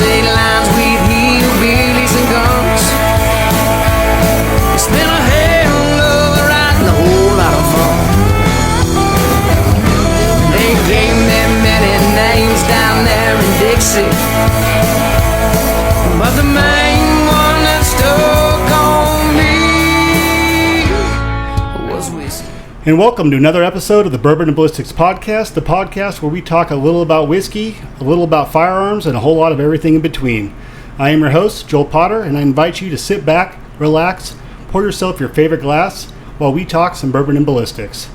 state lines with hillbillies and guns. It's been a hell of a ride and a whole lot of fun. They gave me many names down there in Dixie, but the main one that stuck on me was whiskey. And welcome to another episode of the Bourbon and Ballistics podcast, the podcast where we talk a little about whiskey, a little about firearms, and a whole lot of everything in between. I am your host, Joel Potter, and I invite you to sit back, relax, pour yourself your favorite glass while we talk some bourbon and ballistics.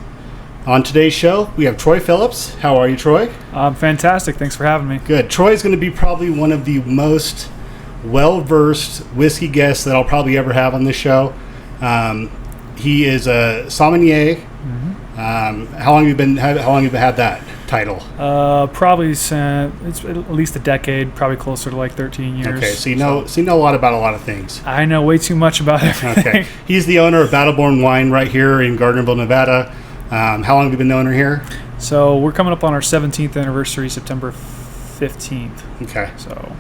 On today's show, we have Troy Phillips. How are you, Troy? Fantastic. Thanks for having me. Good. Troy is going to be probably one of the most well-versed whiskey guests that I'll probably ever have on this show. He is a sommelier. Mm-hmm. How long have you had that title? Probably it's at least a decade, probably closer to like 13 years. Okay, so you know a lot about a lot of things. I know way too much about everything. Okay. He's the owner of Battleborn Wine right here in Gardnerville, Nevada. How long have you been the owner here? So we're coming up on our 17th anniversary, September 15th. Okay. So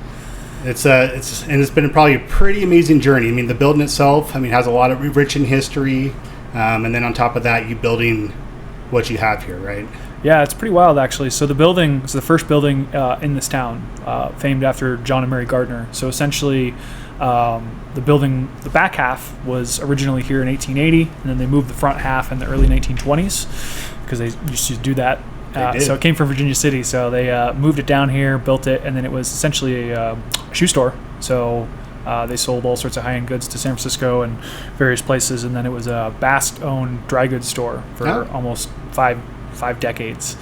it's been probably a pretty amazing journey. I mean, the building itself, has a lot of rich in history, and then on top of that, you building what you have here, right? Yeah, it's pretty wild actually. So the building is the first building in this town, famed after John and Mary Gardner. So essentially, the building, the back half was originally here in 1880, and then they moved the front half in the early 1920s because they used to do that. So it came from Virginia City, so they moved it down here, built it, and then it was essentially a shoe store. So they sold all sorts of high-end goods to San Francisco and various places, and then it was a Basque-owned dry goods store for almost five decades.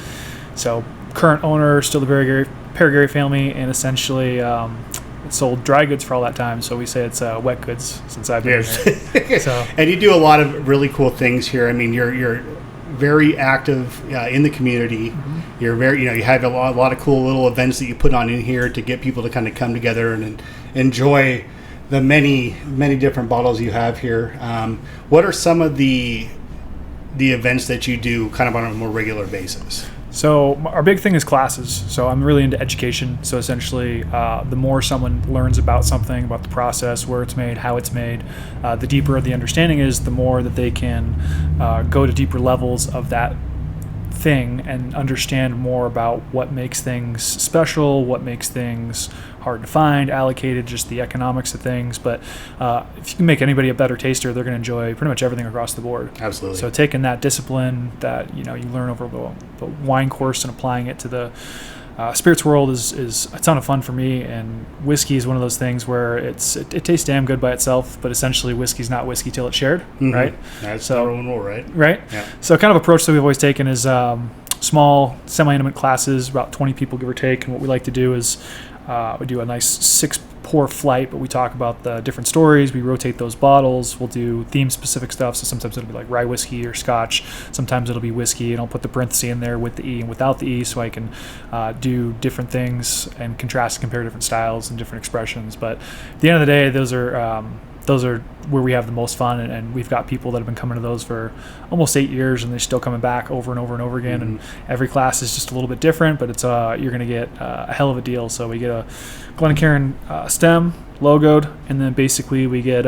So current owner, still the Perigary family, and essentially it sold dry goods for all that time. So we say it's wet goods since I've been here. So, and you do a lot of really cool things here. I mean, you're very active in the community. Mm-hmm. You're very, you have a lot of cool little events that you put on in here to get people to kind of come together and enjoy the many different bottles you have here. What are some of the events that you do kind of on a more regular basis? So our big thing is classes. So I'm really into education. So essentially, the more someone learns about something, about the process, where it's made, how it's made, the deeper the understanding is, the more that they can go to deeper levels of that thing and understand more about what makes things special, what makes things hard to find, allocated, just the economics of things. But if you can make anybody a better taster, they're going to enjoy pretty much everything across the board. Absolutely. So taking that discipline that you learn over the wine course and applying it to the spirits world is a ton of fun for me. And whiskey is one of those things where it tastes damn good by itself, but essentially whiskey's not whiskey till it's shared, mm-hmm. right? That's the rule, right? Right. Yeah. So kind of approach that we've always taken is small, semi-intimate classes, about 20 people give or take. And what we like to do is we do a nice 6-pour flight, but we talk about the different stories. We rotate those bottles. We'll do theme-specific stuff. So sometimes it'll be like rye whiskey or scotch. Sometimes it'll be whiskey, and I'll put the parenthesis in there with the E and without the E so I can do different things and contrast and compare different styles and different expressions. But at the end of the day, those are where we have the most fun, and we've got people that have been coming to those for almost 8 years, and they're still coming back over and over and over again. Mm-hmm. And every class is just a little bit different, but it's you're going to get a hell of a deal. So we get a Glencairn stem logoed, and then basically we get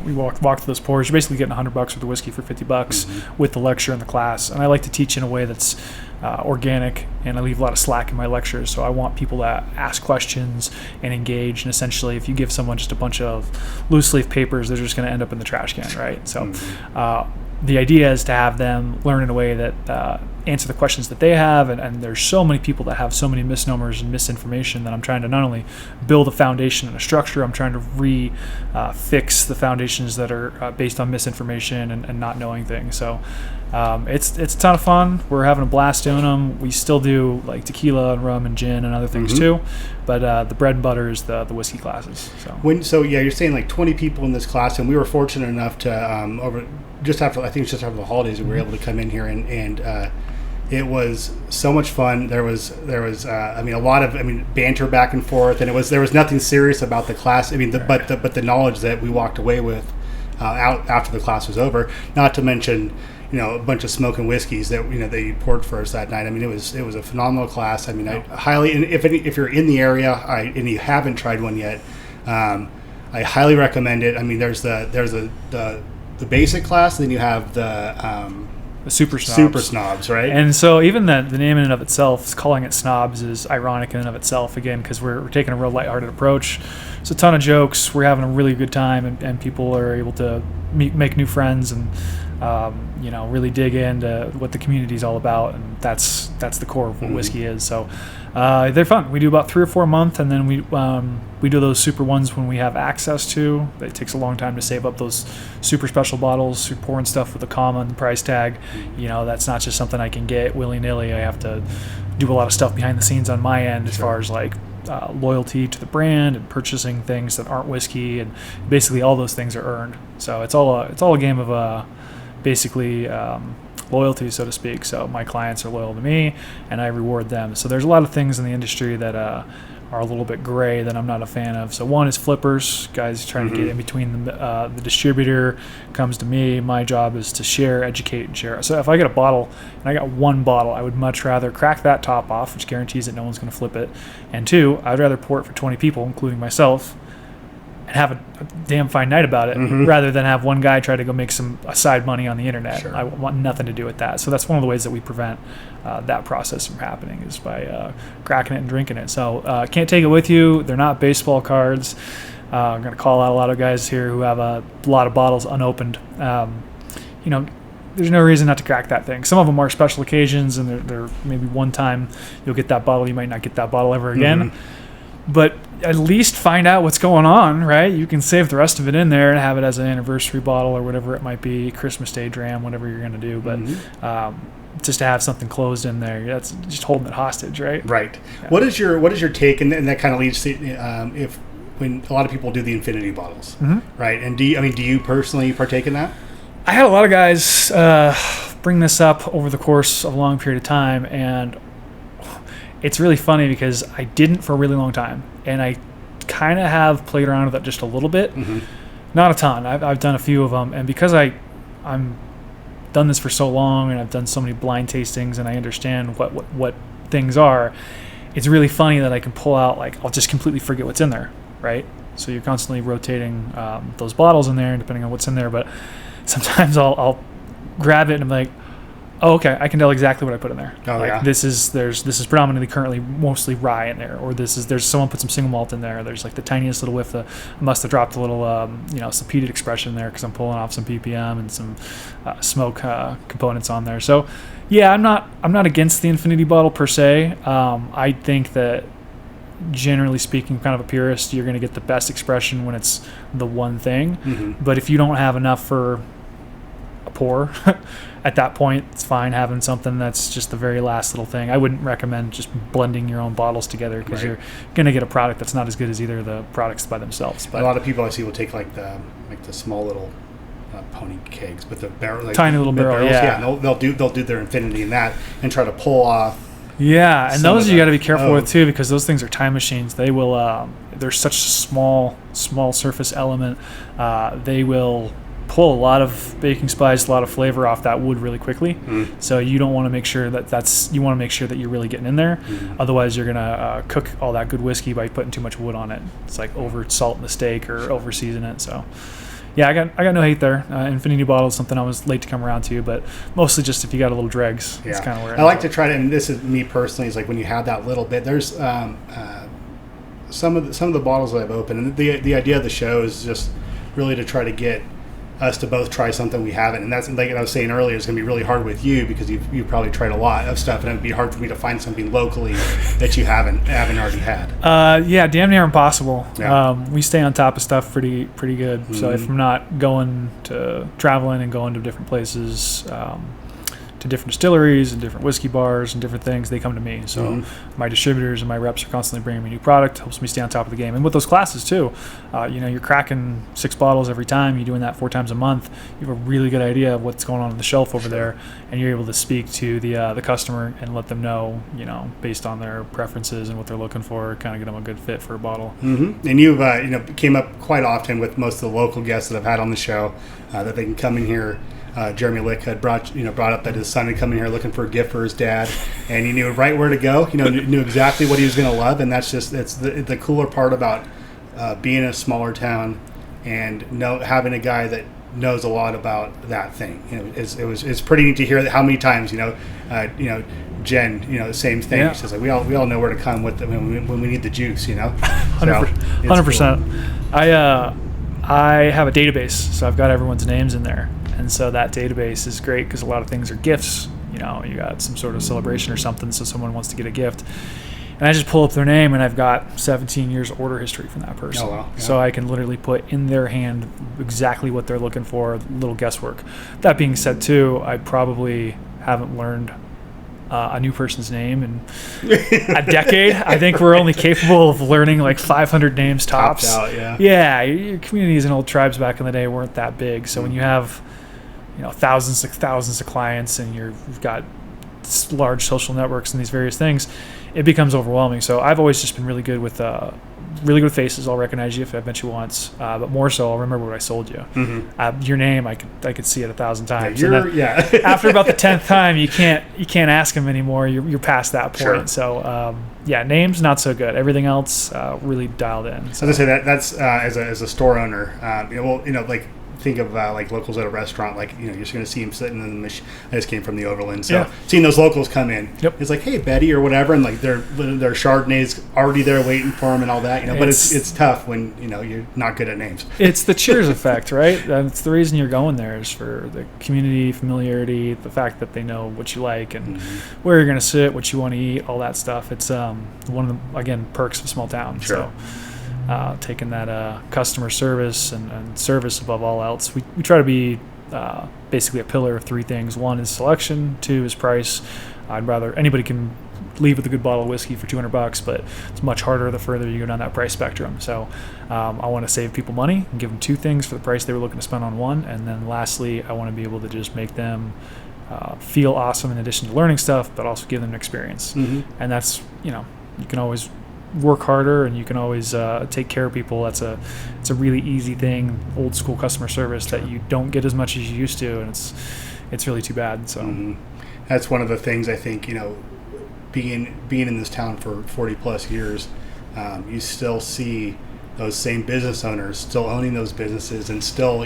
we walk through those pours. You're basically getting $100 worth of whiskey for $50 mm-hmm. with the lecture and the class. And I like to teach in a way that's organic, and I leave a lot of slack in my lectures. So I want people to ask questions and engage. And essentially, if you give someone just a bunch of loose leaf papers, they're just going to end up in the trash can, right? So mm-hmm. The idea is to have them learn in a way that answer the questions that they have. And there's so many people that have so many misnomers and misinformation that I'm trying to not only build a foundation and a structure, I'm trying to fix the foundations that are based on misinformation and not knowing things. So it's a ton of fun. We're having a blast doing them. We still do like tequila and rum and gin and other things mm-hmm. too, but the bread and butter is the whiskey classes. So you're saying like 20 people in this class, and we were fortunate enough to just after the holidays, we were able to come in here and it was so much fun. There was a lot of banter back and forth, and there was nothing serious about the class. But the knowledge that we walked away with out after the class was over. Not to mention, a bunch of smoking whiskeys that that you poured for us that night. I mean, it was a phenomenal class. I mean, I highly, and if you're in the area and you haven't tried one yet, I highly recommend it. I mean, there's the basic class, then you have the super snobs. Super snobs, right? And so even the name in and of itself, calling it snobs, is ironic in and of itself, again, because we're taking a real lighthearted approach. It's a ton of jokes. We're having a really good time, and people are able to make new friends and really dig into what the community is all about, and that's the core of what whiskey is. So they're fun. We do about 3 or 4 a month, and then we do those super ones when we have access to. It takes a long time to save up those super special bottles. You're pouring stuff with a comma and the price tag. That's not just something I can get willy-nilly. I have to do a lot of stuff behind the scenes on my end as far as like loyalty to the brand and purchasing things that aren't whiskey, and basically all those things are earned. So it's all a game of basically loyalty, so to speak. So my clients are loyal to me, and I reward them. So there's a lot of things in the industry that are a little bit gray that I'm not a fan of. So one is flippers, guys trying to get in between the distributor comes to me. My job is to share, educate, and share. So if I get a bottle and I got one bottle, I would much rather crack that top off, which guarantees that no one's going to flip it. And two, I'd rather pour it for 20 people, including myself, and have a damn fine night about it, rather than have one guy try to go make some side money on the internet. Sure. I want nothing to do with that. So that's one of the ways that we prevent that process from happening, is by cracking it and drinking it. So can't take it with you. They're not baseball cards. I'm going to call out a lot of guys here who have a lot of bottles unopened. There's no reason not to crack that thing. Some of them are special occasions, and they're maybe one time you'll get that bottle. You might not get that bottle ever again. But at least find out what's going on, right? You can save the rest of it in there and have it as an anniversary bottle or whatever it might be, Christmas Day dram, whatever you're going to do. But just to have something closed in there, that's just holding it hostage, right? Right. Yeah. What is your take? And that kind of leads to when a lot of people do the infinity bottles, right? And do you personally partake in that? I had a lot of guys bring this up over the course of a long period of time, and it's really funny because I didn't for a really long time, and I kind of have played around with it just a little bit, not a ton. I've done a few of them, and because I'm done this for so long, and I've done so many blind tastings, and I understand what things are. It's really funny that I can pull out, like, I'll just completely forget what's in there, right? So you're constantly rotating those bottles in there, depending on what's in there. But sometimes I'll grab it and I'm like, oh, okay, I can tell exactly what I put in there. Oh, like, yeah. This is predominantly currently mostly rye in there, or there's someone put some single malt in there. There's like the tiniest little whiff. I must have dropped a little sapeted expression there because I'm pulling off some ppm and some smoke components on there. So yeah, I'm not against the infinity bottle per se. I think that generally speaking, kind of a purist, you're going to get the best expression when it's the one thing. But if you don't have enough for a pour, at that point, it's fine having something that's just the very last little thing. I wouldn't recommend just blending your own bottles together, because you're going to get a product that's not as good as either of the products by themselves. But a lot of people I see will take like the small little pony kegs, but the barrel, like tiny little barrel, barrels, yeah. And they'll do their infinity in that and try to pull off. Yeah, and those you got to be careful with too, because those things are time machines. They will. They're such a small surface element. They will pull a lot of baking spice, a lot of flavor off that wood really quickly. So you don't want to make sure you want to make sure that you're really getting in there. Otherwise, you're gonna cook all that good whiskey by putting too much wood on it. It's like over salting the steak or over season it. So yeah, I got no hate there. Infinity bottle is something I was late to come around to, but mostly just if you got a little dregs. Yeah. It's kind of where I like to try to, and this is me personally, is like when you have that little bit. There's some of the bottles that I've opened, and the idea of the show is just really to try to get us to both try something we haven't, and that's like I was saying earlier, it's going to be really hard with you because you've probably tried a lot of stuff, and it'd be hard for me to find something locally that you haven't already had. Yeah, damn near impossible. Yeah. We stay on top of stuff pretty good. So if I'm not going to traveling and going to different places, to different distilleries and different whiskey bars and different things, they come to me. So my distributors and my reps are constantly bringing me new product, helps me stay on top of the game. And with those classes too, you're cracking 6 bottles every time. You're doing that 4 times a month. You have a really good idea of what's going on the shelf over there, and you're able to speak to the customer and let them know, based on their preferences and what they're looking for, kind of get them a good fit for a bottle. And you've came up quite often with most of the local guests that I've had on the show, that they can come in here Jeremy Lick had brought up that his son had come in here looking for a gift for his dad, and he knew right where to go. Knew exactly what he was going to love, and that's the cooler part about being in a smaller town and having a guy that knows a lot about that thing. It's pretty neat to hear that how many times Jen, the same thing. Yeah. She's like, we all know where to come with when we need the juice. 100%. Cool. I have a database, so I've got everyone's names in there, and so that database is great because a lot of things are gifts. You got some sort of celebration or something, so someone wants to get a gift, and I just pull up their name, and I've got 17 years order history from that person. Oh, wow. Yeah. So I can literally put in their hand exactly what they're looking for, little guesswork. That being said, too, I probably haven't learned a new person's name in a decade. I think we're only capable of learning like 500 names tops. Topped out, yeah. Your communities and old tribes back in the day weren't that big. So when you have, thousands of clients and you've got large social networks and these various things, it becomes overwhelming. So I've always just been really good with faces. I'll recognize you if I met you once, but more so, I'll remember what I sold you. Mm-hmm. Your name, I could see it 1,000 times. Yeah, After about the 10th time, you can't ask them anymore. You're past that point. Sure. So names not so good. Everything else really dialed in. So. As I say, that's as a store owner. Like think of like locals at a restaurant. Like you're just going to see them sitting in the machine. I just came from the Overland, so seeing those locals come in, it's like, hey Betty or whatever, and like their Chardonnay's already there waiting for them and all that. But it's tough when you're not good at names. It's the Cheers effect, right? That's the reason you're going there, is for the community, familiarity, the fact that they know what you like and where you're going to sit, what you want to eat, all that stuff. It's one of the perks of a small town. Sure. So taking that customer service and service above all else, we try to be basically a pillar of three things. One is selection, two is price. I'd rather anybody can leave with a good bottle of whiskey for $200, but it's much harder the further you go down that price spectrum. So I want to save people money and give them two things for the price they were looking to spend on one, and then lastly, I want to be able to just make them feel awesome in addition to learning stuff, but also give them an experience. And that's you can always work harder and you can always take care of people. It's a really easy thing, old school customer service that you don't get as much as you used to, and it's really too bad. So that's one of the things I think being in this town for 40 plus years, you still see those same business owners still owning those businesses and still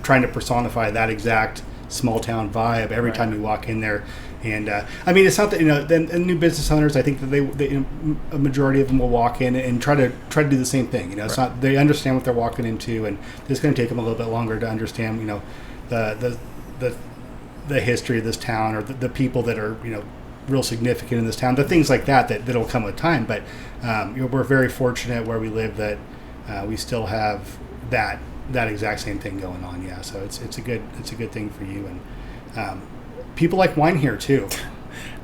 trying to personify that exact small town vibe every time you walk in there. And it's not that the new business owners. I think that they a majority of them will walk in and try to do the same thing. It's not, they understand what they're walking into, and it's going to take them a little bit longer to understand the history of this town, or the people that are real significant in this town. The things like that'll come with time. But we're very fortunate where we live that we still have that exact same thing going on. Yeah, so it's a good thing for you. And people like wine here too.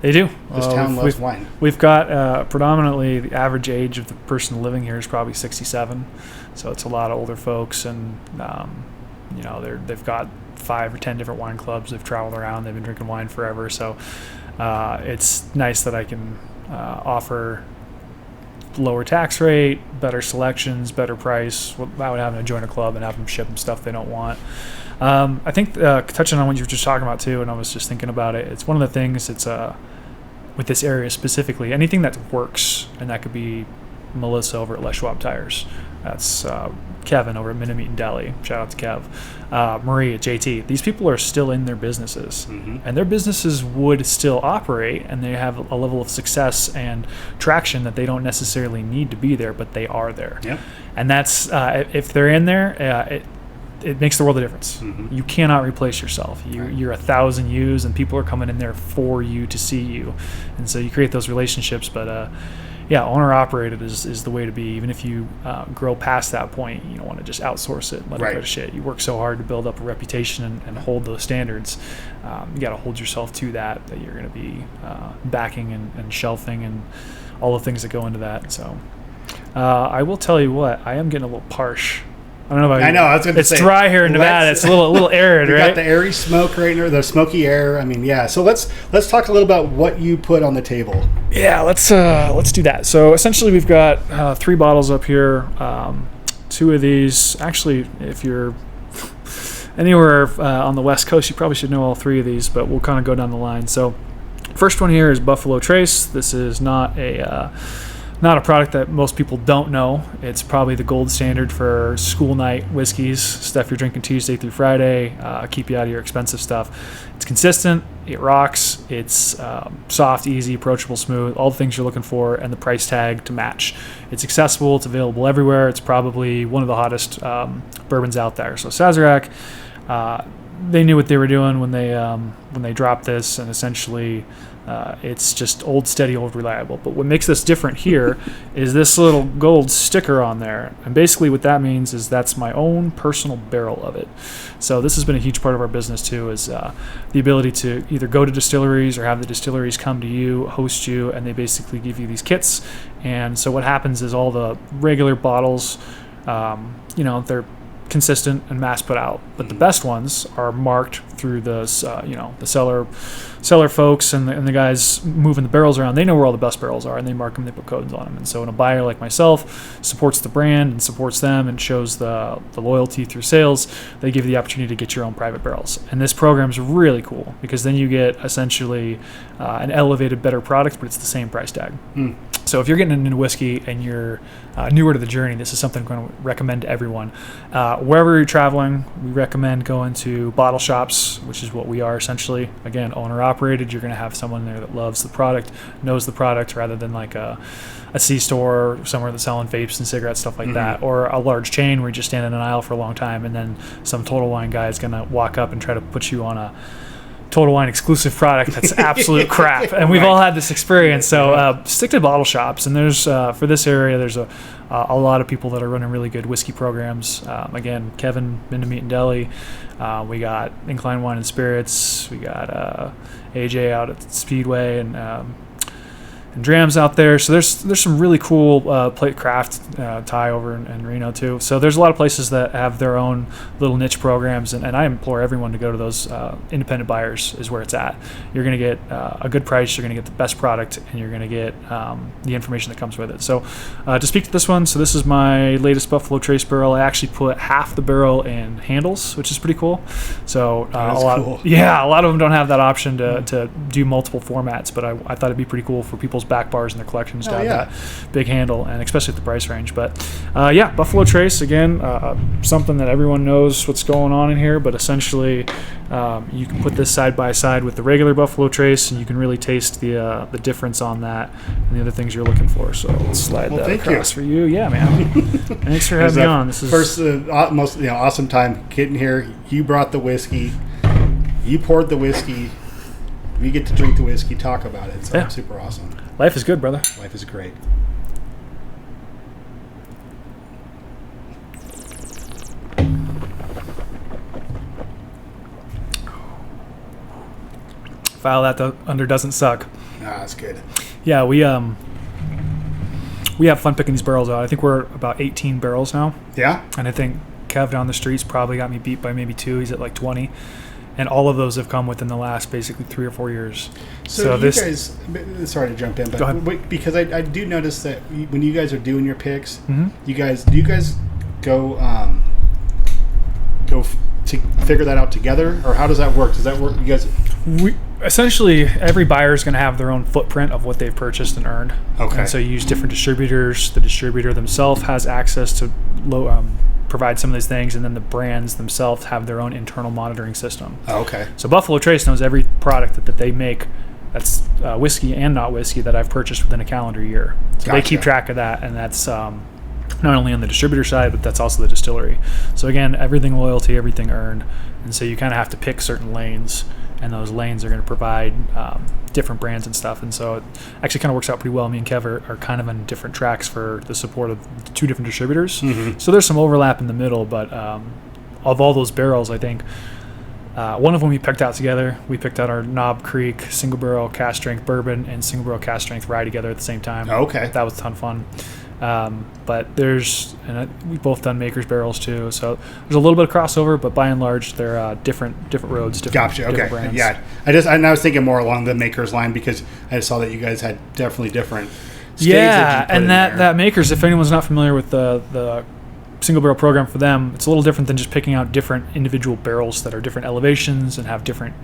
They do. This town loves wine. We've got predominantly the average age of the person living here is probably 67, so it's a lot of older folks, and they've got 5 or 10 different wine clubs. They've traveled around. They've been drinking wine forever. So it's nice that I can offer lower tax rate, better selections, better price without having to join a club and have them ship them stuff they don't want. I think touching on what you were just talking about too, and I was just thinking about it, it's one of the things, it's with this area specifically, anything that works, and that could be Melissa over at Les Schwab Tires, that's Kevin over at Minute Meat and Deli, shout out to Kev, Marie at JT. These people are still in their businesses, and their businesses would still operate, and they have a level of success and traction that they don't necessarily need to be there, but they are there. Yep. And that's if they're in there, it makes the world a difference. You cannot replace yourself. You're 1,000 yous, and people are coming in there for you to see you, and so you create those relationships. But owner operated is the way to be. Even if you grow past that point, you don't want to just outsource it and let it go to shit. You work so hard to build up a reputation and hold those standards. You got to hold yourself to that you're going to be backing and shelving and all the things that go into that. So I will tell you what, I am getting a little parsh. I don't know about you. I know. I was going to say, it's dry here in Nevada. It's a little arid, right? Got the airy smoke right there, the smoky air. I mean, yeah. So let's talk a little about what you put on the table. Yeah, let's do that. So essentially, we've got 3 bottles up here. 2 of these, actually, if you're anywhere on the West Coast, you probably should know all three of these, but we'll kind of go down the line. So first one here is Buffalo Trace. This is not a product that most people don't know. It's probably the gold standard for school night whiskeys, stuff you're drinking Tuesday through Friday, keep you out of your expensive stuff. It's consistent, it rocks, it's soft, easy, approachable, smooth, all the things you're looking for, and the price tag to match. It's accessible, it's available everywhere. It's probably one of the hottest bourbons out there. So Sazerac, they knew what they were doing when they dropped this, and essentially it's just old, steady, old, reliable. But what makes this different here is this little gold sticker on there. And basically what that means is that's my own personal barrel of it. So this has been a huge part of our business too, is the ability to either go to distilleries or have the distilleries come to you, host you, and they basically give you these kits. And so what happens is all the regular bottles, they're consistent and mass put out, but the best ones are marked through the cellar folks and the guys moving the barrels around. They know where all the best barrels are, and they mark them, they put codes on them. And so when a buyer like myself supports the brand and supports them and shows the loyalty through sales, they give you the opportunity to get your own private barrels. And this program is really cool because then you get essentially an elevated, better product, but it's the same price tag. So if you're getting into whiskey and you're newer to the journey, this is something I'm going to recommend to everyone. Wherever you're traveling, we recommend going to bottle shops, which is what we are essentially. Again, owner-operated. You're going to have someone there that loves the product, knows the product, rather than like a C-store somewhere that's selling vapes and cigarettes, stuff like that, or a large chain where you just stand in an aisle for a long time, and then some Total Wine guy is going to walk up and try to put you on a Total Wine exclusive product that's absolute crap, and we've all had this experience. So stick to bottle shops, and there's for this area there's a lot of people that are running really good whiskey programs. Again, Kevin, been to Meat and Deli. We got Incline Wine and Spirits. We got AJ out at Speedway and Drams out there. So there's some really cool plate craft Thai over in Reno too. So there's a lot of places that have their own little niche programs, and I implore everyone to go to those. Independent buyers is where it's at. You're going to get a good price, you're going to get the best product, and you're going to get the information that comes with it. So to speak to this one, so this is my latest Buffalo Trace barrel. I actually put half the barrel in handles, which is pretty cool. So a lot of them don't have that option to do multiple formats, but I thought it'd be pretty cool for people's back bars in their collections to have that big handle, and especially at the price range. But Buffalo Trace, again, something that everyone knows what's going on in here, but essentially you can put this side by side with the regular Buffalo Trace, and you can really taste the difference on that and the other things you're looking for. So let's slide that across for you. Yeah, man. Thanks for having me on. This is first most awesome time getting here. You brought the whiskey, you poured the whiskey, we get to drink the whiskey, talk about it. So it's super awesome. Life is good, brother. Life is great. File that under doesn't suck. That's good. Yeah, we have fun picking these barrels out. I think we're about 18 barrels now. Yeah. And I think Kev down the streets probably got me beat by maybe 2. He's at like 20. And all of those have come within the last basically 3 or 4 years. So you guys, sorry to jump in, but go ahead. Because I do notice that when you guys are doing your picks, Mm-hmm. do you guys go to figure that out together, or how does that work? Does that work? You guys? Essentially, every buyer is going to have their own footprint of what they've purchased and earned. Okay. And so you use different distributors. The distributor themselves has access to provide some of these things, and then the brands themselves have their own internal monitoring system. Oh, okay. So Buffalo Trace knows every product that they make that's whiskey and not whiskey that I've purchased within a calendar year. So They keep track of that, and that's not only on the distributor side, but that's also the distillery. So again, everything loyalty, everything earned, and so you kind of have to pick certain lanes, and those lanes are going to provide different brands and stuff. And so it actually kind of works out pretty well. Me and Kev are kind of on different tracks for the support of 2 different distributors. Mm-hmm. So there's some overlap in the middle, but of all those barrels, I think one of them we picked out together. We picked out our Knob Creek single barrel cask strength bourbon and single barrel cask strength rye together at the same time. Oh, okay. That was a ton of fun. But we've both done Maker's barrels too, so there's a little bit of crossover, but by and large they're different roads, different brands. Yeah, I was thinking more along the Maker's line because I saw that you guys had definitely different. Yeah, and that Maker's, if anyone's not familiar with the single barrel program for them, it's a little different than just picking out different individual barrels that are different elevations and have different,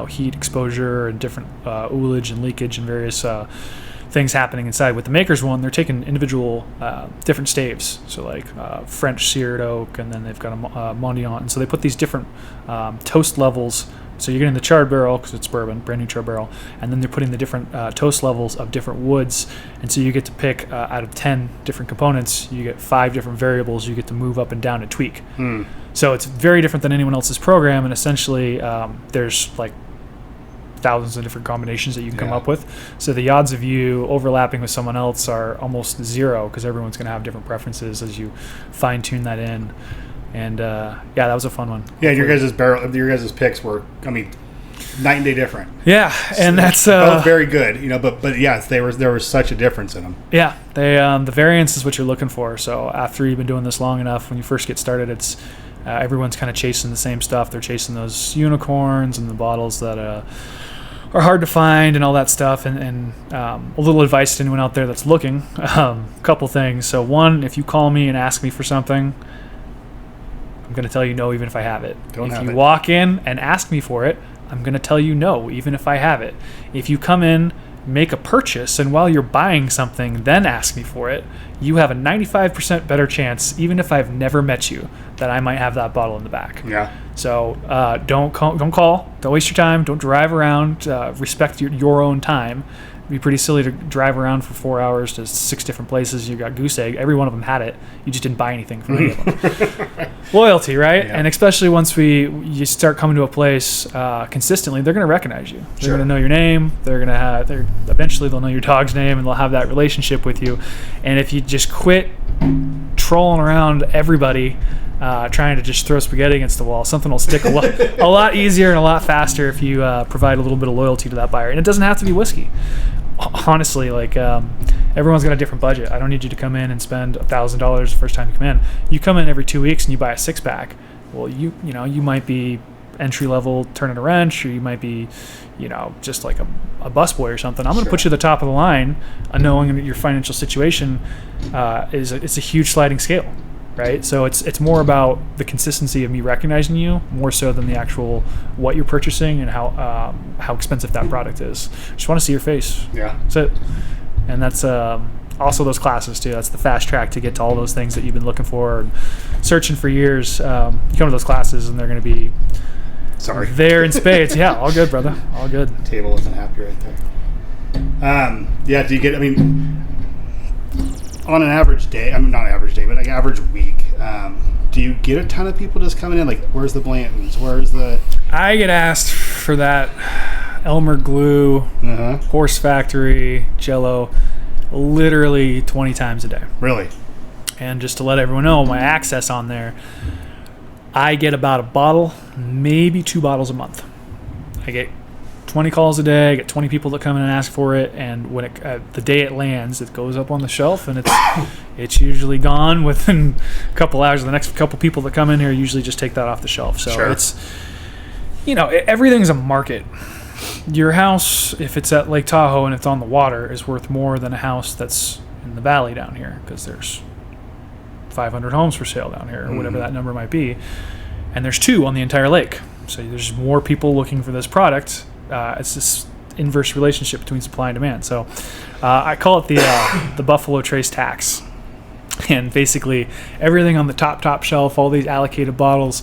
heat exposure and different ullage and leakage and various things happening inside. With the Maker's one, they're taking individual different staves, so like French seared oak, and then they've got a Mondiant, and so they put these different toast levels. So you're getting the charred barrel because it's bourbon, brand new charred barrel, and then they're putting the different toast levels of different woods, and so you get to pick out of 10 different components, you get 5 different variables you get to move up and down and tweak. So it's very different than anyone else's program, and essentially there's like thousands of different combinations that you can come up with. So the odds of you overlapping with someone else are almost zero because everyone's going to have different preferences as you fine tune that in. And that was a fun one. Yeah, your guys' picks were, night and day different. Yeah, and that's both very good, But yes, there was such a difference in them. Yeah, they the variance is what you're looking for. So after you've been doing this long enough, when you first get started, it's everyone's kind of chasing the same stuff. They're chasing those unicorns and the bottles that are hard to find and all that stuff. And a little advice to anyone out there that's looking. Couple things. So one, if you call me and ask me for something, I'm going to tell you no even if I have it. If you walk in and ask me for it, I'm going to tell you no even if I have it. If you come in, make a purchase, and while you're buying something, then ask me for it, you have a 95% better chance, even if I've never met you, that I might have that bottle in the back. Yeah. So don't call, don't waste your time, don't drive around, respect your own time. It'd be pretty silly to drive around for 4 hours to 6 different places. You got goose egg. Every one of them had it. You just didn't buy anything from any of them. Loyalty, right? Yeah. And especially once you start coming to a place consistently, they're going to recognize you. They're going to know your name. Eventually they'll know your dog's name, and they'll have that relationship with you. And if you just quit trolling around everybody, trying to just throw spaghetti against the wall, something will stick a lot easier and a lot faster if you provide a little bit of loyalty to that buyer. And it doesn't have to be whiskey. Honestly, everyone's got a different budget. I don't need you to come in and spend $1,000 the first time you come in. You come in every 2 weeks and you buy a 6-pack. Well, you might be entry level turning a wrench, or you might be just like a busboy or something. I'm going to put you at the top of the line, knowing that your financial situation it's a huge sliding scale, right? So it's more about the consistency of me recognizing you more so than the actual what you're purchasing and how expensive that product is. Just want to see your face. Yeah, that's it. And that's also those classes too. That's the fast track to get to all those things that you've been looking for and searching for years. You come to those classes and they're going to be there in spades. Yeah, all good, brother. All good. Table wasn't happy right there. Do you get? On an average day, not average day, but like average week, do you get a ton of people just coming in? Like, where's the Blantons? Where's the... I get asked for that Elmer Glue, Horse Factory, Jello, literally 20 times a day. Really? And just to let everyone know, my access on there, I get about a bottle, maybe 2 bottles a month. I get 20 calls a day. I get 20 people that come in and ask for it, and when the day it lands, it goes up on the shelf, and it's usually gone within a couple hours. The next couple people that come in here usually just take that off the shelf. So it's everything's a market. Your house, if it's at Lake Tahoe and it's on the water, is worth more than a house that's in the valley down here, because there's 500 homes for sale down here, or whatever that number might be, and there's 2 on the entire lake. So there's more people looking for this product. It's this inverse relationship between supply and demand. So I call it the Buffalo Trace tax. And basically everything on the top shelf, all these allocated bottles,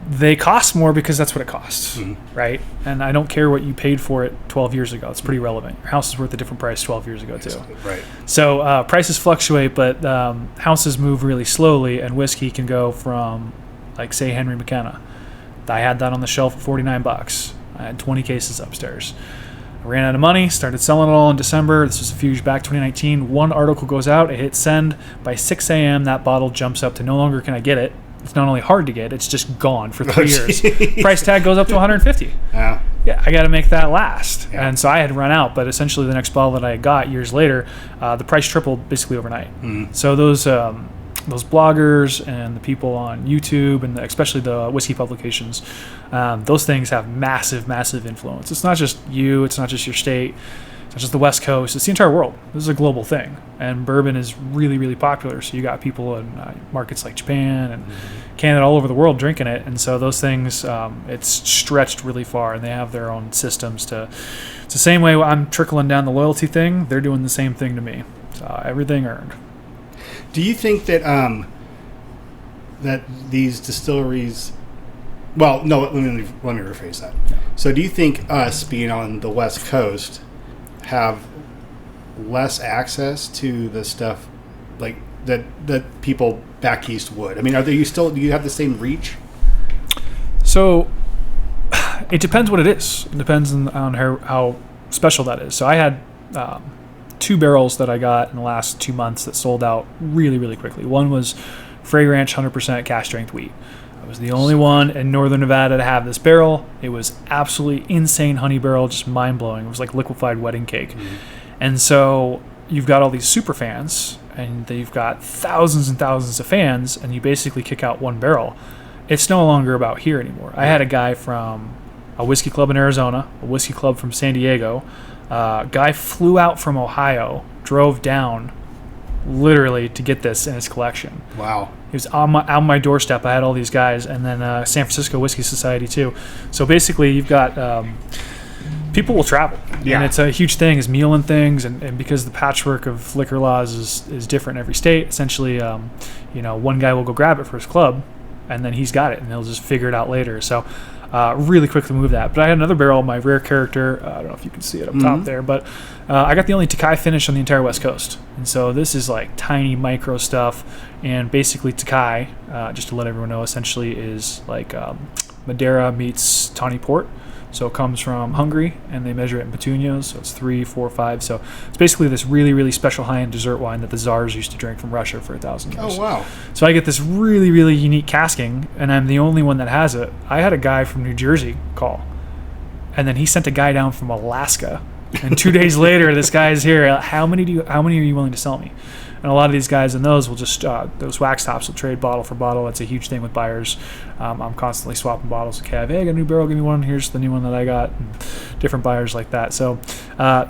they cost more because that's what it costs, right? And I don't care what you paid for it 12 years ago. It's pretty relevant. Your house is worth a different price 12 years ago too. Right. So prices fluctuate, but houses move really slowly, and whiskey can go from, like, say, Henry McKenna. I had that on the shelf for $49. I had 20 cases upstairs. I ran out of money, started selling it all in December. This was a few years back, 2019. One article goes out, it hits send. By 6 a.m., that bottle jumps up to no longer can I get it. It's not only hard to get, it's just gone for 3 years. Price tag goes up to $150. Yeah, I got to make that last. Yeah. And so I had run out, but essentially the next bottle that I got years later, the price tripled basically overnight. So those bloggers and the people on YouTube, and especially the whiskey publications, those things have massive influence. It's not just you, it's not just your state, it's not just the West Coast. It's the entire world. This is a global thing, and bourbon is really, really popular. So you got people in markets like Japan and Canada, all over the world drinking it, and so those things, it's stretched really far, and they have their own systems to. It's the same way I'm trickling down the loyalty thing. They're doing the same thing to me. So everything earned. Do you think that that these distilleries? Well, no. Let me rephrase that. Yeah. So, do you think us being on the West Coast have less access to the stuff like that people back east would? I mean, do you have the same reach? So it depends what it is. It depends on how special that is. So I had 2 barrels that I got in the last 2 months that sold out really, really quickly. One was Frey Ranch 100% cask strength wheat. I was the only one in northern Nevada to have this barrel. It was absolutely insane honey barrel, just mind-blowing. It was like liquefied wedding cake. And so you've got all these super fans, and you've got thousands and thousands of fans, and you basically kick out 1 barrel. It's no longer about here anymore. I had a guy from a whiskey club in Arizona, a whiskey club from San Diego. Guy flew out from Ohio, drove down literally to get this in his collection. Wow. He was on my doorstep. I had all these guys, and then San Francisco Whiskey Society too. So basically, you've got people will travel, and it's a huge thing. Is mealing things, and because the patchwork of liquor laws is different in every state. Essentially, one guy will go grab it for his club, and then he's got it, and he'll just figure it out later. So. Really quickly move that. But I had another barrel, my rare character. I don't know if you can see it up top there, but I got the only Takai finish on the entire West Coast. And so this is like tiny micro stuff. And basically Takai, just to let everyone know, essentially is like Madeira meets Tawny Port. So it comes from Hungary, and they measure it in petunias. So it's 3, 4, 5. So it's basically this really, really special high-end dessert wine that the czars used to drink from Russia for 1,000 years. Oh, wow. So I get this really, really unique casking, and I'm the only one that has it. I had a guy from New Jersey call, and then he sent a guy down from Alaska. And 2 days later, this guy's here. How many are you willing to sell me? And a lot of these guys in those will just those wax tops will trade bottle for bottle. That's a huge thing with buyers. I'm constantly swapping bottles. Okay, hey, I got a new barrel. Give me one. Here's the new one that I got. And different buyers like that. So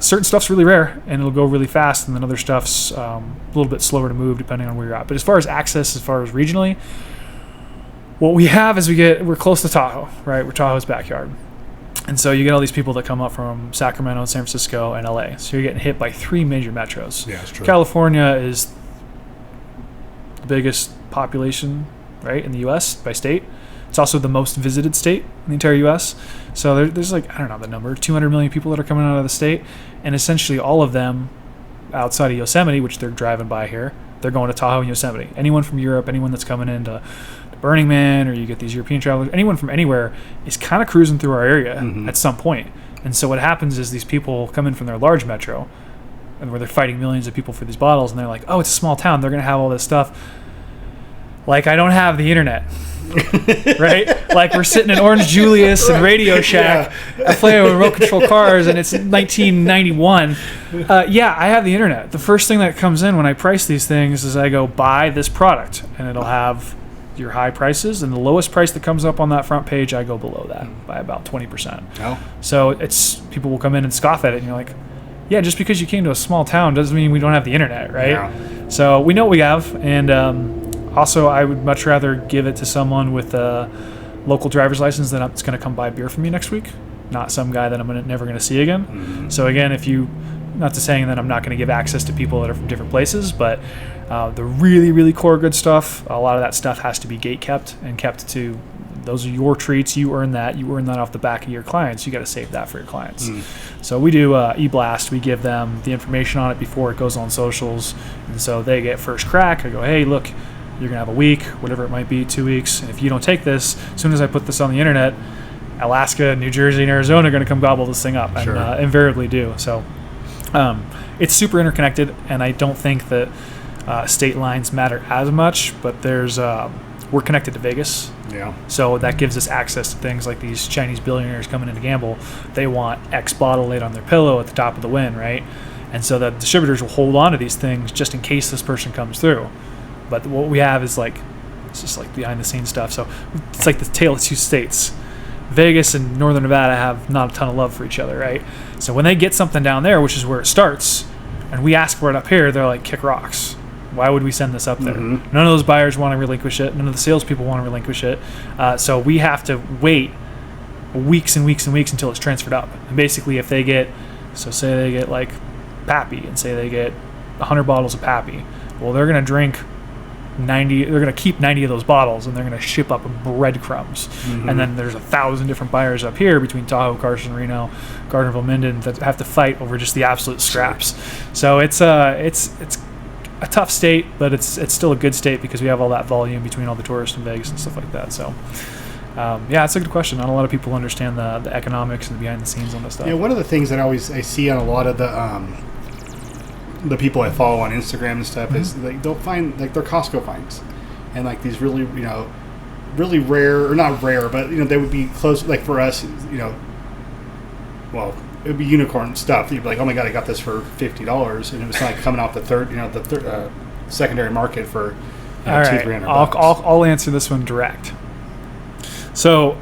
certain stuff's really rare, and it'll go really fast, and then other stuff's a little bit slower to move depending on where you're at. But as far as access, as far as regionally, what we have is we're close to Tahoe, right? We're Tahoe's backyard. And so you get all these people that come up from Sacramento, San Francisco, and LA. So you're getting hit by 3 major metros. Yeah, that's true. California is the biggest population, right, in the U.S. by state. It's also the most visited state in the entire U.S. So there's like, I don't know the number, 200 million people that are coming out of the state. And essentially all of them outside of Yosemite, which they're driving by here, they're going to Tahoe and Yosemite. Anyone from Europe, anyone that's coming into Burning Man, or you get these European travelers, anyone from anywhere is kind of cruising through our area at some point. And so what happens is these people come in from their large metro, and where they're fighting millions of people for these bottles, and they're like, oh, it's a small town, they're going to have all this stuff. Like, I don't have the internet. Right? Like, we're sitting in Orange Julius and Radio Shack playing with remote control cars, and it's 1991. I have the internet. The first thing that comes in when I price these things is I go, buy this product, and it'll have your high prices, and the lowest price that comes up on that front page, I go below that by about 20%. Oh. So it's people will come in and scoff at it, and you're like, yeah, just because you came to a small town doesn't mean we don't have the internet, right? Yeah. So we know what we have, and also I would much rather give it to someone with a local driver's license that's going to come buy beer from me next week, not some guy that I'm never going to see again. So again, not to saying that I'm not going to give access to people that are from different places, but the really, really core good stuff, a lot of that stuff has to be gate kept and kept to, those are your treats. You earn that. You earn that off the back of your clients. You got to save that for your clients. So we do e-blast. We give them the information on it before it goes on socials. And so they get first crack. I go, hey, look, you're going to have a week, whatever it might be, 2 weeks. And if you don't take this, as soon as I put this on the internet, Alaska, New Jersey, and Arizona are going to come gobble this thing up, and invariably do. So it's super interconnected, and I don't think that state lines matter as much, but we're connected to Vegas. Yeah. So that gives us access to things like these Chinese billionaires coming in to gamble. They want X bottle laid on their pillow at the top of the win, right? And so the distributors will hold on to these things just in case this person comes through. But what we have is it's just like behind the scenes stuff. So it's like the tale of 2 states. Vegas and Northern Nevada have not a ton of love for each other, right? So when they get something down there, which is where it starts, and we ask for it up here, they're like, kick rocks. Why would we send this up there? Mm-hmm. None of those buyers want to relinquish it. None of the salespeople want to relinquish it. So we have to wait weeks and weeks and weeks until it's transferred up. And basically, if they get, so say they get like Pappy, and say they get 100 bottles of Pappy, well, they're going to drink 90, they're going to keep 90 of those bottles, and they're going to ship up breadcrumbs. Mm-hmm. And then there's 1,000 different buyers up here between Tahoe, Carson, Reno, Gardnerville, Minden that have to fight over just the absolute scraps. So it's a tough state, but it's still a good state because we have all that volume between all the tourists in Vegas and stuff like that. So yeah, it's a good question. Not a lot of people understand the economics and the behind the scenes on this stuff. Yeah, one of the things that I see on a lot of the people I follow on Instagram and stuff is like they'll find like their Costco finds, and like these really really rare, or not rare, but they would be close, like for us, well, it would be unicorn stuff. You'd be like, oh my god, I got this for $50, and it was like coming off the secondary market for all right, $200-300. I'll answer this one direct. So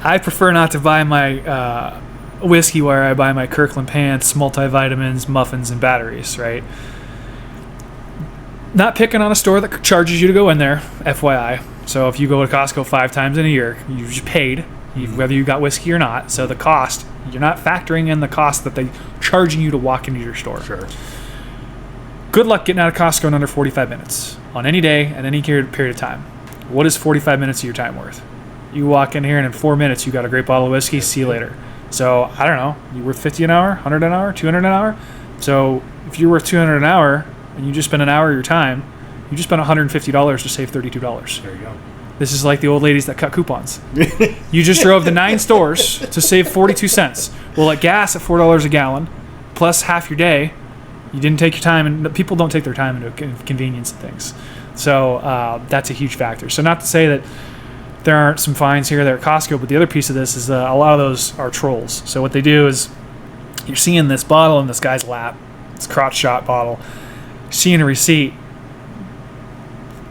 I prefer not to buy my whiskey where I buy my Kirkland pants, multivitamins, muffins, and batteries, right? Not picking on a store that charges you to go in there, FYI. So if you go to Costco 5 times in a year, you just paid, whether you got whiskey or not. So the cost, you're not factoring in the cost that they're charging you to walk into your store. Sure. Good luck getting out of Costco in under 45 minutes on any day and any period of time. What is 45 minutes of your time worth? You walk in here and in 4 minutes you got a great bottle of whiskey, see you later. So, I don't know, you worth $50 an hour, $100 an hour, $200 an hour? So, if you're worth $200 an hour and you just spend an hour of your time, you just spent $150 to save $32. There you go. This is like the old ladies that cut coupons. You just drove the 9 stores to save 42 cents. Well, at gas at $4 a gallon, plus half your day, you didn't take your time, and people don't take their time into convenience and things. So, that's a huge factor. So, not to say that there aren't some finds here that are Costco, but the other piece of this is a lot of those are trolls. So what they do is you're seeing this bottle in this guy's lap, this crotch shot bottle, seeing a receipt,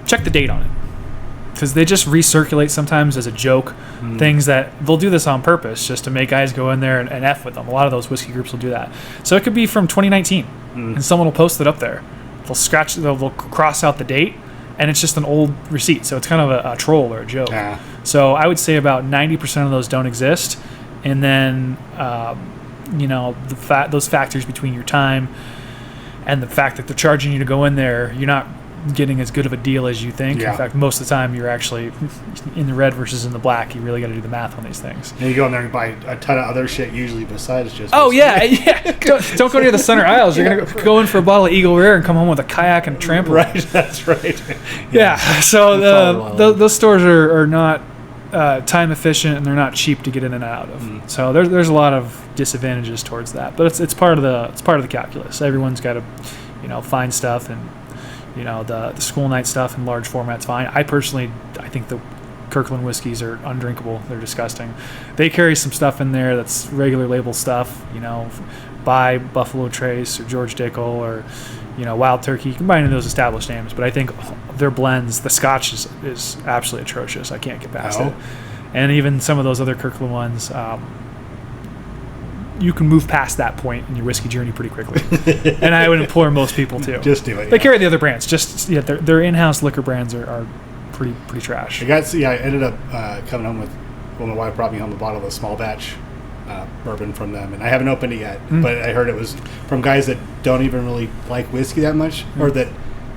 check the date on it. Because they just recirculate sometimes as a joke, things that they'll do this on purpose just to make guys go in there and F with them. A lot of those whiskey groups will do that. So it could be from 2019, and someone will post it up there. They'll cross out the date, and it's just an old receipt, so it's kind of a troll or a joke. Yeah. So I would say about 90% of those don't exist, and then those factors between your time and the fact that they're charging you to go in there, you're not getting as good of a deal as you think. Yeah. In fact, most of the time you're actually in the red versus in the black. You really got to do the math on these things. And you go in there and buy a ton of other shit usually besides just Oh yeah. Don't go near the center aisles. You're gonna go in for a bottle of Eagle Rare and come home with a kayak and a trampoline. Right, that's right. Yeah. So those stores are not time efficient, and they're not cheap to get in and out of. So there's a lot of disadvantages towards that, but it's part of the calculus. Everyone's got to find stuff, and the school night stuff in large format's fine. I think the Kirkland whiskeys are undrinkable. They're disgusting. They carry some stuff in there that's regular label stuff, by Buffalo Trace or George Dickel or Wild Turkey. You can buy any of those established names, but I think their blends, the Scotch is absolutely atrocious. I can't get past it. And even some of those other Kirkland ones, you can move past that point in your whiskey journey pretty quickly. And I would implore most people to. Just do it. They carry the other brands. Their in-house liquor brands are pretty trash. I ended up coming home with, my wife brought me home a bottle of a small batch bourbon from them, and I haven't opened it yet, but I heard it was from guys that don't even really like whiskey that much, or that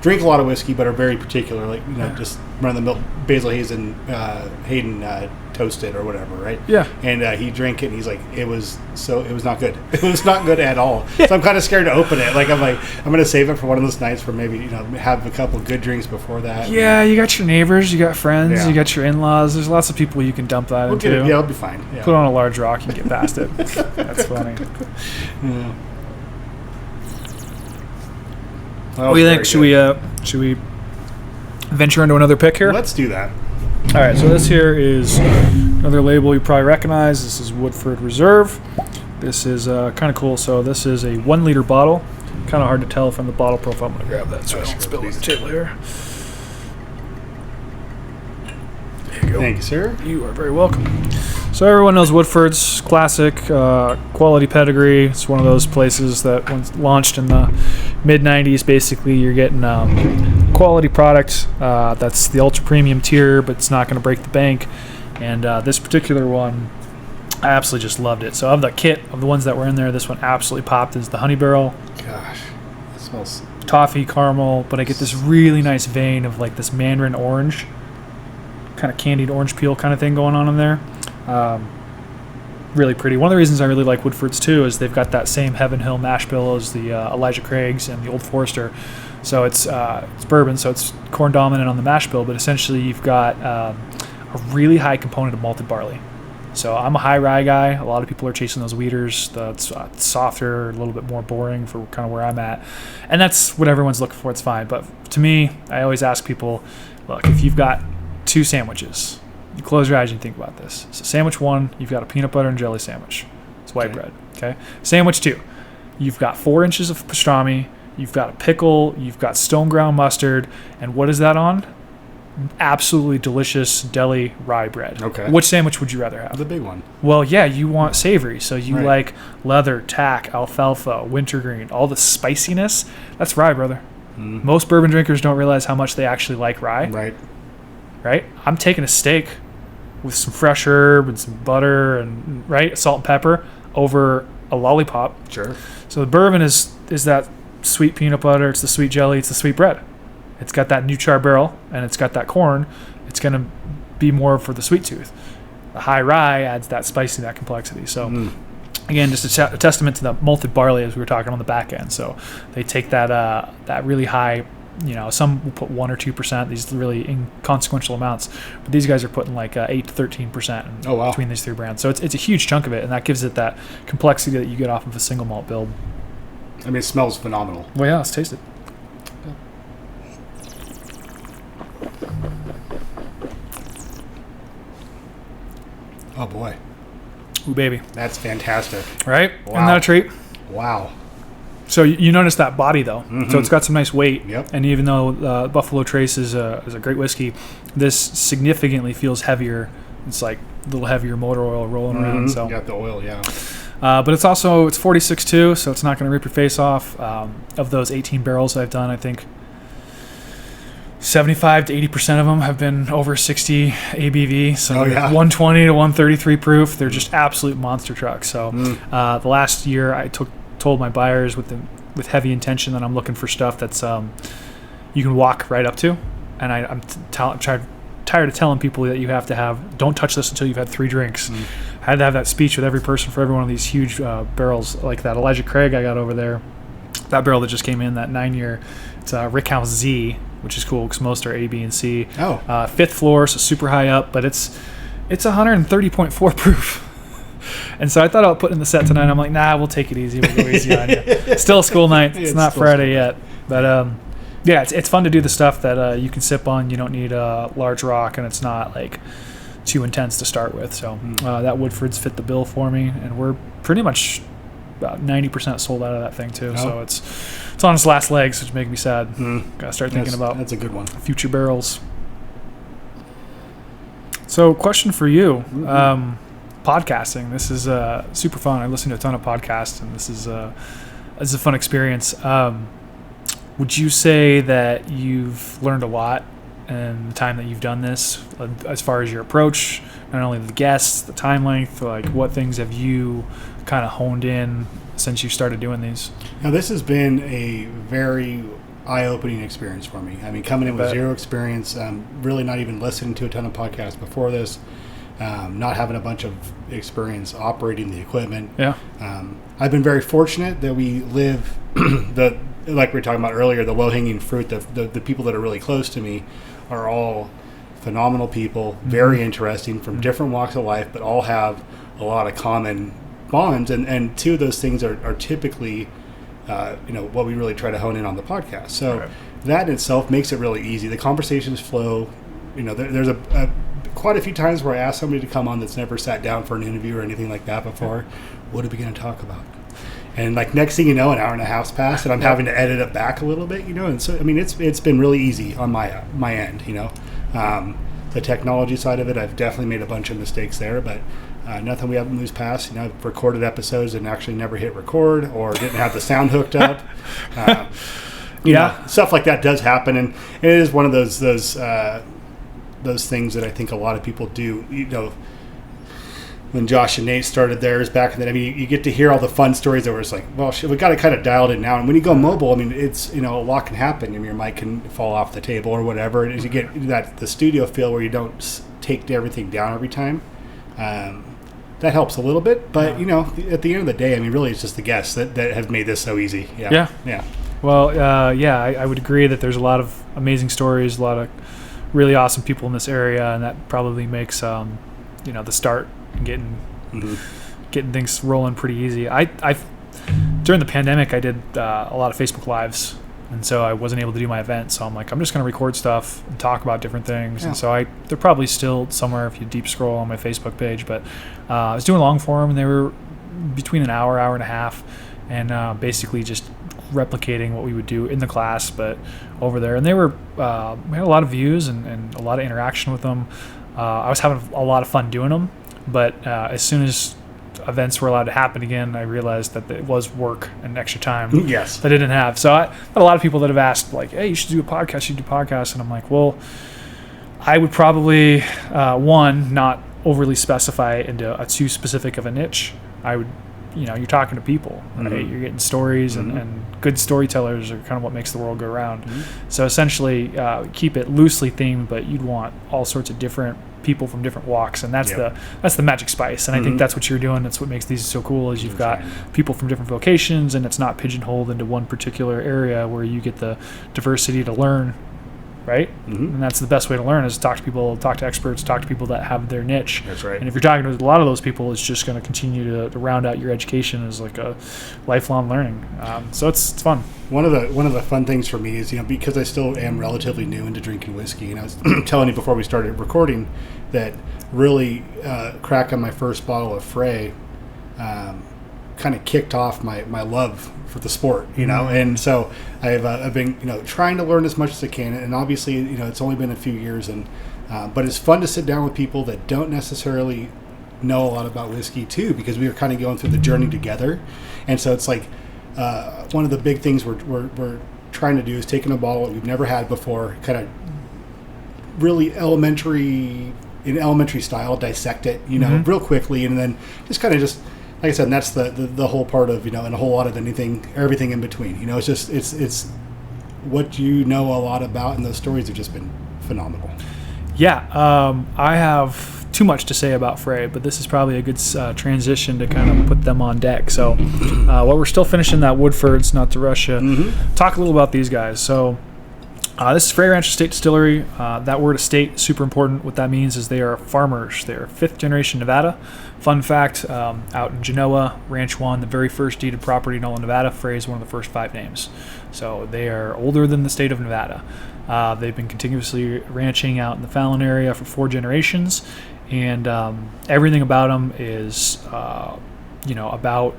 drink a lot of whiskey but are very particular, like just run the milk, Basil Hayden toasted or whatever, right? Yeah. And he drank it, and he's like, it was not good. It was not good at all. So I'm kind of scared to open it. Like I'm gonna save it for one of those nights where maybe have a couple good drinks before that. Yeah, you got your neighbors, you got friends, Yeah. you got your in-laws. There's lots of people you can dump that into. Yeah, it'll be fine. Yeah. Put on a large rock and get past it. That's funny. Yeah. What do you think? Should we venture into another pick here? Let's do that. All right, so this here is another label you probably recognize. This is Woodford Reserve. This is kind of cool. So this is a 1 liter bottle. Kind of hard to tell from the bottle profile. I'm going to grab that so I don't spill it on the table here. There you go. Thank you, sir. You are very welcome. So So everyone knows Woodford's classic quality pedigree. It's one of those places that when launched in the mid-90s, basically you're getting quality product that's the ultra premium tier, but it's not going to break the bank. And this particular one, I absolutely just loved it. So of the kit of the ones that were in there, this one absolutely popped is the honey barrel. Gosh, it smells Toffee, caramel, but I get this really nice vein of like this mandarin orange, kind of candied orange peel kind of thing going on in there. Really pretty. One of the reasons I really like Woodford's too is they've got that same Heaven Hill mash bill as the Elijah Craig's and the Old Forester. So it's bourbon, so it's corn dominant on the mash bill, but essentially you've got a really high component of malted barley. So I'm a high rye guy. A lot of people are chasing those wheaters. That's softer, a little bit more boring for kind of where I'm at. And that's what everyone's looking for. It's fine. But to me, I always ask people, look, if you've got 2 sandwiches, you close your eyes and you think about this. So sandwich 1, you've got a peanut butter and jelly sandwich. It's white bread. Okay. Sandwich 2, you've got 4 inches of pastrami, you've got a pickle, you've got stone ground mustard, and what is that on? Absolutely delicious deli rye bread. Okay. Which sandwich would you rather have? the big one. Well, yeah, you want savory, so you Right. like leather, tack, alfalfa, wintergreen, all the spiciness. That's rye, brother. Most bourbon drinkers don't realize how much they actually like rye. Right. I'm taking a steak with some fresh herb and some butter and salt and pepper over a lollipop. Sure. So the bourbon is that sweet peanut butter, it's the sweet jelly, it's the sweet bread. It's got that new char barrel and it's got that corn. It's going to be more for the sweet tooth. The high rye adds that spicy, that complexity. So again, just a testament to the malted barley as we were talking on the back end. So they take that really high, some will put 1 or 2%, these really inconsequential amounts, but these guys are putting like 8 to 13% Oh, wow. between these 3 brands. So it's a huge chunk of it, and that gives it that complexity that you get off of a single malt build. I mean, it smells phenomenal. Well, yeah, let's taste it. Oh boy, Ooh, baby. that's fantastic. Right? Wow. Isn't that a treat? Wow. So you notice that body, though. So it's got some nice weight. Yep. And even though Buffalo Trace is a great whiskey, this significantly feels heavier. It's like a little heavier motor oil rolling around. So, You got the oil, yeah. but it's 46.2, so it's not going to rip your face off. Of those 18 barrels I've done, I think 75 to 80% of them have been over 60 ABV. So Oh, yeah. 120 to 133 proof. They're just absolute monster trucks. So the last year I told my buyers with heavy intention that I'm looking for stuff that's you can walk right up to, and I'm tired of telling people that you have to don't touch this until you've had 3 drinks. I had to have that speech with every person for every one of these huge barrels, like that Elijah Craig I got over there. That barrel that just came in, that 9-year, it's Rickhouse Z, which is cool because most are A, B, and C. Oh. 5th floor, so super high up, but it's 130.4 proof. And so I thought I'll put in the set tonight. I'm like, nah, we'll take it easy. We'll go easy on you. Still a school night. It's not Friday yet. But yeah, it's fun to do the stuff that you can sip on. You don't need a large rock, and it's not like too intense to start with. So that Woodford's fit the bill for me, and we're pretty much about 90% sold out of that thing too. So it's on its last legs, which make me sad. Gotta start thinking about that's a good one. future barrels. So, question for you. Podcasting. This is super fun. I listen to a ton of podcasts, and this is a fun experience. Would you say that you've learned a lot in the time that you've done this, as far as your approach, not only the guests, the time length, like what things have you kind of honed in since you started doing these? Now, this has been a very eye-opening experience for me. I mean, coming in with zero experience, really not even listening to a ton of podcasts before this, not having a bunch of experience operating the equipment. Yeah. I've been very fortunate that we live like we were talking about earlier, the low-hanging fruit, the people that are really close to me are all phenomenal people, very interesting from different walks of life, but all have a lot of common bonds. And 2 of those things are typically, what we really try to hone in on the podcast. So that in itself makes it really easy. The conversations flow. There's quite a few times where I ask somebody to come on that's never sat down for an interview or anything like that before. What are we going to talk about? And like next thing you know, an hour and a half's passed, and I'm having to edit it back a little bit, And so I mean, it's been really easy on my end, The technology side of it, I've definitely made a bunch of mistakes there, but Nothing we haven't moved past. Recorded episodes and actually never hit record or didn't have the sound hooked up. Stuff like that does happen, and it is one of those things that I think a lot of people do. When Josh and Nate started theirs back in the day, I mean, you get to hear all the fun stories that were just like, well, shit, we got to kind of dial it in now. And when you go mobile, I mean, it's, a lot can happen. I mean, your mic can fall off the table or whatever. And as you get the studio feel where you don't take everything down every time, that helps a little bit. But, at the end of the day, I mean, really it's just the guests that have made this so easy. Yeah. Well, I would agree that there's a lot of amazing stories, a lot of really awesome people in this area, and that probably makes, the start and getting things rolling pretty easy. I during the pandemic I did a lot of Facebook Lives, and so I wasn't able to do my event. So I'm like, I'm just going to record stuff and talk about different things. Yeah. And so they're probably still somewhere if you deep scroll on my Facebook page. But I was doing long form, and they were between an hour and a half, and basically just replicating what we would do in the class, but over there. And they were we had a lot of views and a lot of interaction with them. I was having a lot of fun doing them. But as soon as events were allowed to happen again, I realized that it was work and extra time that I didn't have. So I had a lot of people that have asked, like, hey, you should do a podcast. And I'm like, well, I would probably, not overly specify it into a too specific of a niche. I would, you're talking to people, right? Mm-hmm. You're getting stories, and good storytellers are kind of what makes the world go around. Mm-hmm. So essentially, keep it loosely themed, but you'd want all sorts of different people from different walks, and that's the magic spice. And I think that's what you're doing. That's what makes these so cool, is you've got people from different vocations, and it's not pigeonholed into one particular area where you get the diversity to learn, right? And that's the best way to learn, is talk to people, talk to experts, talk to people that have their niche. That's right. And if you're talking to a lot of those people, it's just going to continue to round out your education as like a lifelong learning. So it's fun. One of the fun things for me is, because I still am relatively new into drinking whiskey, and I was telling you before we started recording that really cracking my first bottle of Frey kind of kicked off my love for the sport, and so I've been trying to learn as much as I can, and obviously it's only been a few years, and but it's fun to sit down with people that don't necessarily know a lot about whiskey too, because we were kind of going through the journey together. And so it's like one of the big things we're trying to do is taking a bottle that we've never had before, kind of really elementary style, dissect it real quickly, and then just like I said, and that's the whole part of, and a whole lot of everything in between. It's just, it's what a lot about, and those stories have just been phenomenal. Yeah, I have too much to say about Frey, but this is probably a good transition to kind of put them on deck. So while we're still finishing that Woodford's, not to rush you, talk a little about these guys. So this is Frey Ranch Estate Distillery. That word estate is super important. What that means is they are farmers. They're 5th generation Nevada. Fun fact, out in Genoa, Ranch 1, the very first deeded property in all of Nevada, Frey is one of the first 5 names. So they are older than the state of Nevada. They've been continuously ranching out in the Fallon area for 4 generations. And everything about them is, about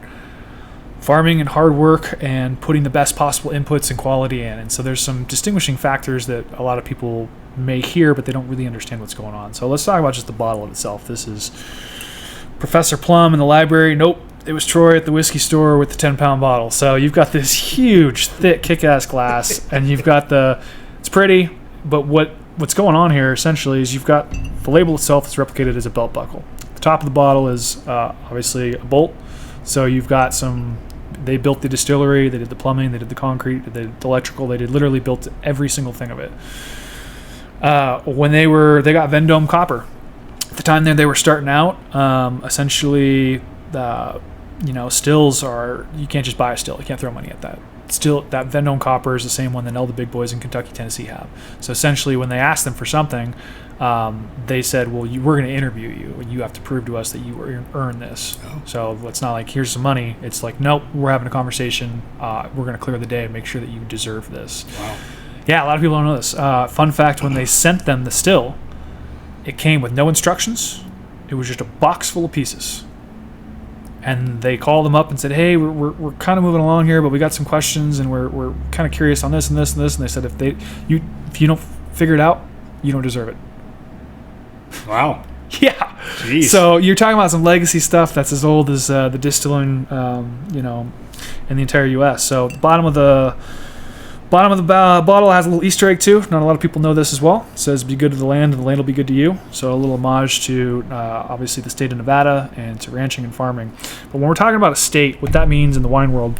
farming and hard work and putting the best possible inputs and quality in. And so there's some distinguishing factors that a lot of people may hear, but they don't really understand what's going on. So let's talk about just the bottle itself. This is Professor Plum in the library. Nope, it was Troy at the whiskey store with the 10-pound bottle. So you've got this huge, thick, kick-ass glass, and you've got it's pretty, but what's going on here essentially is you've got the label itself is replicated as a belt buckle. The top of the bottle is obviously a bolt. So you've got they built the distillery, they did the plumbing, they did the concrete, they did the electrical, they literally built every single thing of it. When they got Vendome copper. At the time they were starting out, essentially, stills you can't just buy a still. You can't throw money at that. Still, that Vendome copper is the same one that all the big boys in Kentucky, Tennessee have. So essentially, when they asked them for something, they said, well, we're going to interview you, and you have to prove to us that you earned this. Oh. So it's not like, here's some money. It's like, nope, we're having a conversation. We're going to clear the day and make sure that you deserve this. Wow. Yeah, a lot of people don't know this. Fun fact, when they sent them the still, it came with no instructions. It was just a box full of pieces. And they called them up and said, hey, we're kind of moving along here, but we got some questions, and we're kind of curious on this and this and this. And they said, if you don't figure it out, you don't deserve it. Wow. Yeah. Jeez. So you're talking about some legacy stuff that's as old as the distilling, in the entire U.S. So the bottom of the bottle has a little Easter egg too. Not a lot of people know this as well. It says, "Be good to the land, and the land will be good to you." So a little homage to obviously the state of Nevada and to ranching and farming. But when we're talking about a state, what that means in the wine world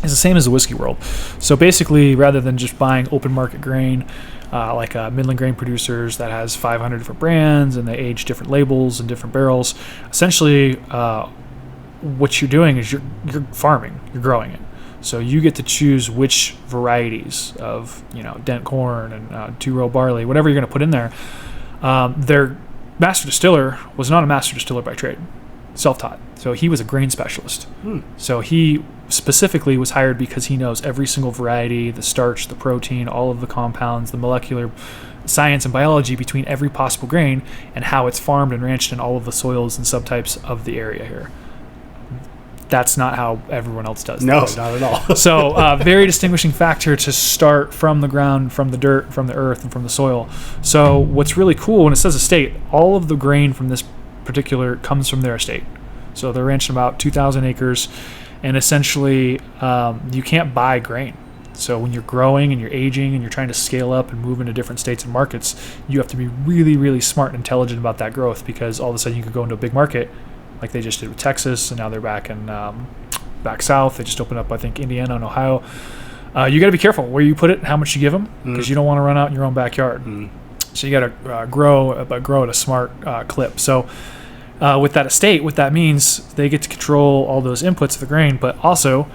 is the same as the whiskey world. So basically, rather than just buying open market grain, like Midland Grain Producers that has 500 different brands and they age different labels and different barrels, essentially what you're doing is you're farming, you're growing it. So you get to choose which varieties of, dent corn and two-row barley, whatever you're going to put in there. Their master distiller was not a master distiller by trade, self-taught. So he was a grain specialist. So he specifically was hired because he knows every single variety, the starch, the protein, all of the compounds, the molecular science and biology between every possible grain and how it's farmed and ranched in all of the soils and subtypes of the area here. That's not how everyone else does No, things. not at all. So very distinguishing factor to start from the ground, from the dirt, from the earth, and from the soil. So what's really cool when it says estate, all of the grain from this particular comes from their estate. So they're ranched about 2,000 acres, and essentially you can't buy grain. So when you're growing and you're aging and you're trying to scale up and move into different states and markets, you have to be really, really smart and intelligent about that growth, because all of a sudden you could go into a big market like they just did with Texas, and now they're back in back south. They just opened up, I think, Indiana and Ohio. You got to be careful where you put it and how much you give them, because you don't want to run out in your own backyard. So you got to grow at a smart clip. So with that estate, what that means, they get to control all those inputs of the grain, but also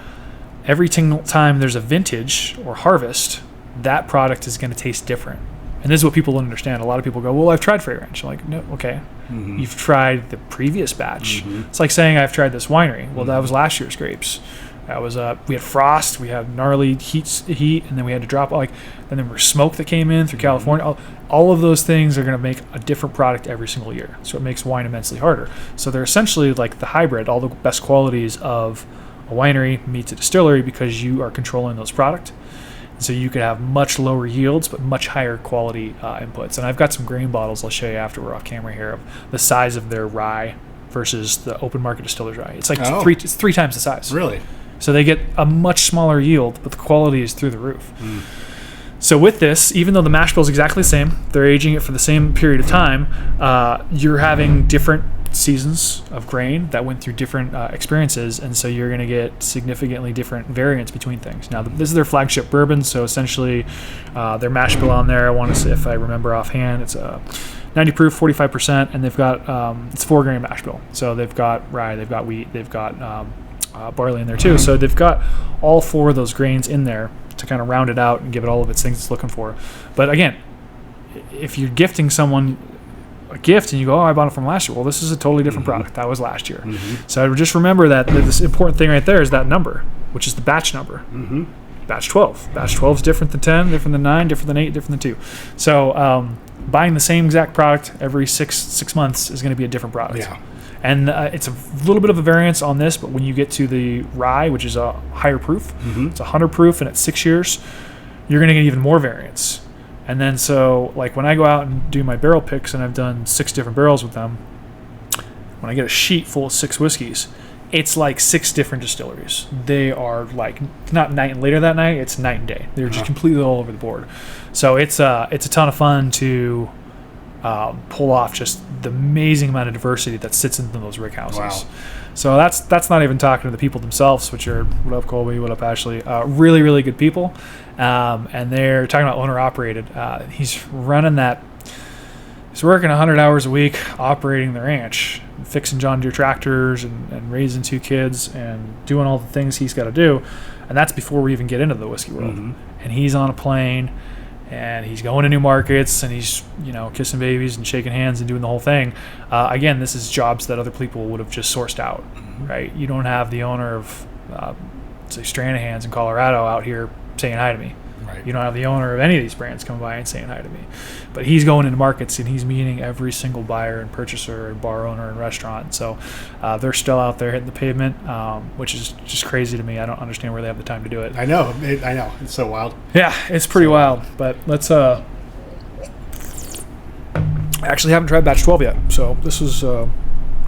every time there's a vintage or harvest, that product is going to taste different. And this is what people don't understand. A lot of people go, "Well, I've tried Frey Ranch." I'm like, "No, okay. You've tried the previous batch." It's like saying I've tried this winery. Well, that was last year's grapes. That was we had frost, we had gnarly heat, and then we had to drop and then there was smoke that came in through California. All of those things are going to make a different product every single year. So it makes wine immensely harder. So they're essentially like the hybrid, all the best qualities of a winery meets a distillery, because you are controlling those products. So you could have much lower yields, but much higher quality inputs. And I've got some grain bottles I'll show you after we're off camera here of the size of their rye versus the open market distiller's rye. It's like three times the size. Really? So they get a much smaller yield, but the quality is through the roof. So with this, even though the mash bill is exactly the same, they're aging it for the same period of time, you're having different seasons of grain that went through different experiences, and so you're going to get significantly different variants between things. Now, this is their flagship bourbon, so essentially their mash bill on there, I want to say, if I remember offhand, it's 90 proof, 45%, and they've got it's 4-grain mash bill. So they've got rye, they've got wheat, they've got barley in there too. So they've got all 4 of those grains in there to kind of round it out and give it all of its things it's looking for. But again, if you're gifting someone a gift and you go, "Oh, I bought it from last year," well, this is a totally different product. That was last year. So just remember that this important thing right there is that number, which is the batch number. Batch 12. Batch 12 is different than 10, different than 9, different than 8, different than 2. So buying the same exact product every six months is going to be a different product. Yeah. And it's a little bit of a variance on this, but when you get to the rye, which is a higher proof, it's 100 proof and it's 6 years, you're going to get even more variance. And then so, like when I go out and do my barrel picks, and I've done 6 different barrels with them, when I get a sheet full of 6 whiskeys, it's like 6 different distilleries. They are like not night and later that night, it's night and day. They're just completely all over the board. So it's a ton of fun to pull off just the amazing amount of diversity that sits in those rick houses. Wow. So that's not even talking to the people themselves, which are, what up Colby, what up Ashley, really, really good people. And they're talking about owner operated. He's running that. He's working 100 hours a week operating the ranch, fixing John Deere tractors and raising 2 kids and doing all the things he's got to do. And that's before we even get into the whiskey world. And he's on a plane and he's going to new markets and he's, kissing babies and shaking hands and doing the whole thing. Again, this is jobs that other people would have just sourced out, right? You don't have the owner of, say, Stranahan's in Colorado out here saying hi to me. Right. You don't have the owner of any of these brands coming by and saying hi to me. But he's going into markets and he's meeting every single buyer and purchaser and bar owner and restaurant. So they're still out there hitting the pavement, which is just crazy to me. I don't understand where they have the time to do it. I know. It's so wild. Yeah, it's pretty wild. But let's... I actually haven't tried batch 12 yet. So this was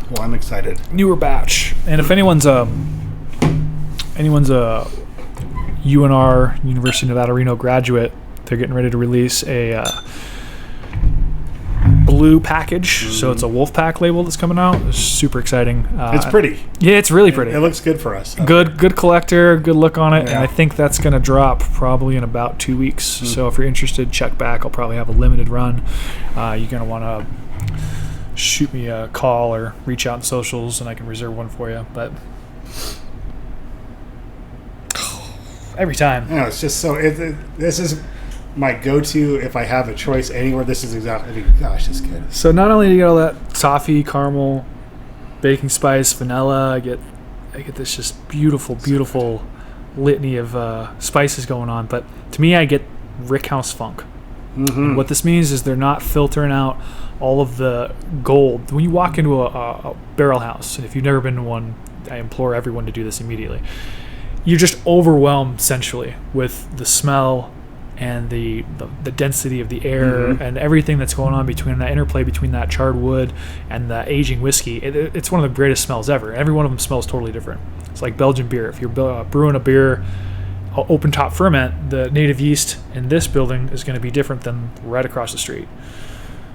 Well, I'm excited. Newer batch. And if anyone's a UNR, University of Nevada, Reno graduate, they're getting ready to release a blue package. So it's a Wolfpack label that's coming out. It's super exciting. It's pretty. Yeah, it's really pretty. It looks good for us. Good collector, good look on it. Yeah. And I think that's going to drop probably in about 2 weeks. So if you're interested, check back. I'll probably have a limited run. You're going to want to shoot me a call or reach out in socials and I can reserve one for you. But every time. No, it's just so. This is my go-to if I have a choice anywhere. This is exactly. I mean, gosh, it's good. So not only do you get all that toffee, caramel, baking spice, vanilla, I get this just beautiful litany of spices going on. But to me, I get rickhouse funk. Mm-hmm. And what this means is they're not filtering out all of the gold. When you walk into a barrel house, and if you've never been to one, I implore everyone to do this immediately. You're just overwhelmed sensually with the smell and the density of the air and everything that's going on between that interplay between that charred wood and the aging whiskey. It's one of the greatest smells ever. Every one of them smells totally different. It's like Belgian beer. If you're brewing a beer open top ferment, the native yeast in this building is going to be different than right across the street.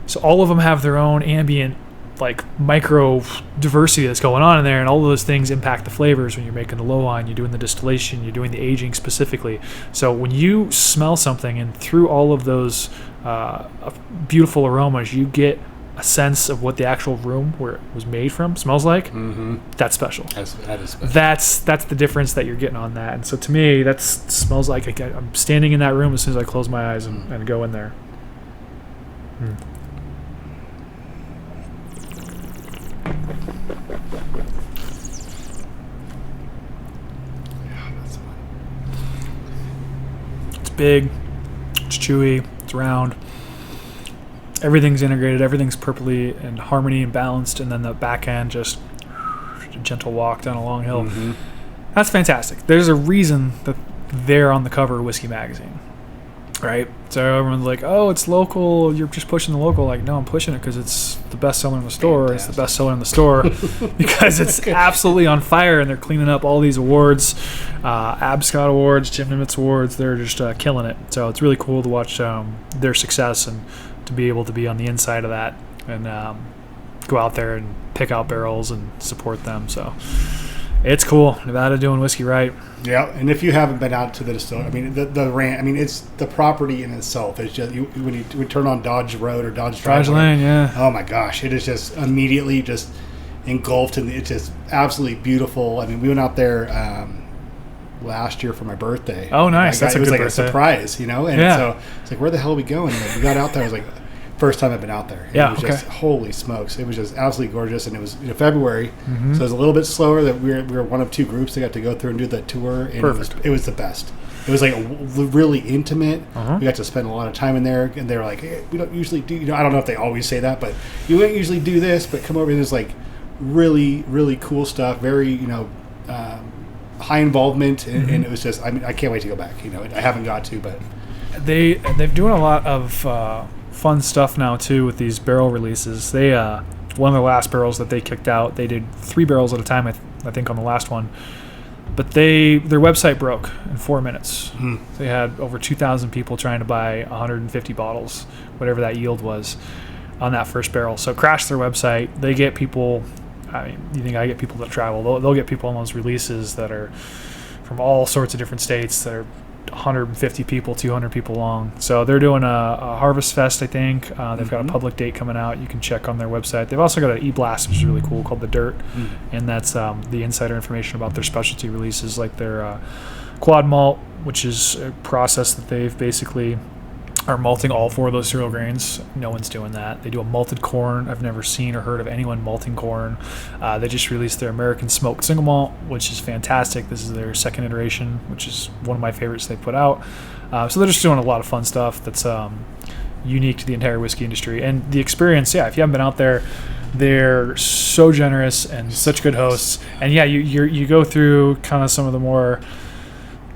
So all of them have their own ambient, like micro diversity that's going on in there, and all of those things impact the flavors when you're making the low line, you're doing the distillation, you're doing the aging specifically. So when you smell something and through all of those beautiful aromas, you get a sense of what the actual room where it was made from smells like. That's special. That is special. That's the difference that you're getting on that. And so to me, that smells like I'm standing in that room as soon as I close my eyes and go in there. It's big, it's chewy, it's round. Everything's integrated, everything's perfectly in harmony and balanced, and then the back end just a gentle walk down a long hill. That's fantastic. There's a reason that they're on the cover of Whiskey Magazine, right? So everyone's like, oh, it's local, you're just pushing the local. Like, no, I'm pushing it because it's the best seller in the store. Fantastic. It's the best seller in the store because it's absolutely on fire, and they're cleaning up all these awards, Abscott Awards, Jim Nimitz Awards. They're just killing it. So it's really cool to watch their success and to be able to be on the inside of that and go out there and pick out barrels and support them. So it's cool. Nevada doing whiskey right. Yeah, and if you haven't been out to the distillery, I mean, the ranch, I mean, it's the property in itself. It's just, when you would turn on Dodge Road or Dodge Drive. Dodge Lane, yeah. Oh my gosh, it is just immediately just engulfed, and it's just absolutely beautiful. I mean, we went out there last year for my birthday. Oh, nice. That's a good birthday. It was like a surprise, you know? And so it's like, where the hell are we going? And we got out there, I was like, first time I've been out there. Yeah, it was just, holy smokes. It was just absolutely gorgeous, and it was February, so it was a little bit slower. That we were one of two groups that got to go through and do the tour, and it was the best. It was like really intimate. We got to spend a lot of time in there, and they were like, hey, we don't usually do, I don't know if they always say that, but you don't usually do this, but come over, and there's like really, really cool stuff, very, high involvement, and it was just, I mean, I can't wait to go back. I haven't got to, but they're doing a lot of fun stuff now too with these barrel releases. They one of the last barrels that they kicked out, they did 3 barrels at a time, I think on the last one, but their website broke in 4 minutes. They had over 2,000 people trying to buy 150 bottles, whatever that yield was, on that first barrel. So crashed their website. They get people, I mean, you think I get people that travel, they'll get people on those releases that are from all sorts of different states that are 150 people, 200 people long. So they're doing a Harvest Fest, I think. They've got a public date coming out. You can check on their website. They've also got an e-blast, which is really cool, called The Dirt, and that's the insider information about their specialty releases, like their quad malt, which is a process that they've basically are malting all 4 of those cereal grains. No one's doing that. They do a malted corn. I've never seen or heard of anyone malting corn. They just released their American Smoked Single Malt, which is fantastic. This is their second iteration, which is one of my favorites they put out. So they're just doing a lot of fun stuff that's unique to the entire whiskey industry. And the experience, if you haven't been out there, they're so generous and such good hosts. And you go through kind of some of the more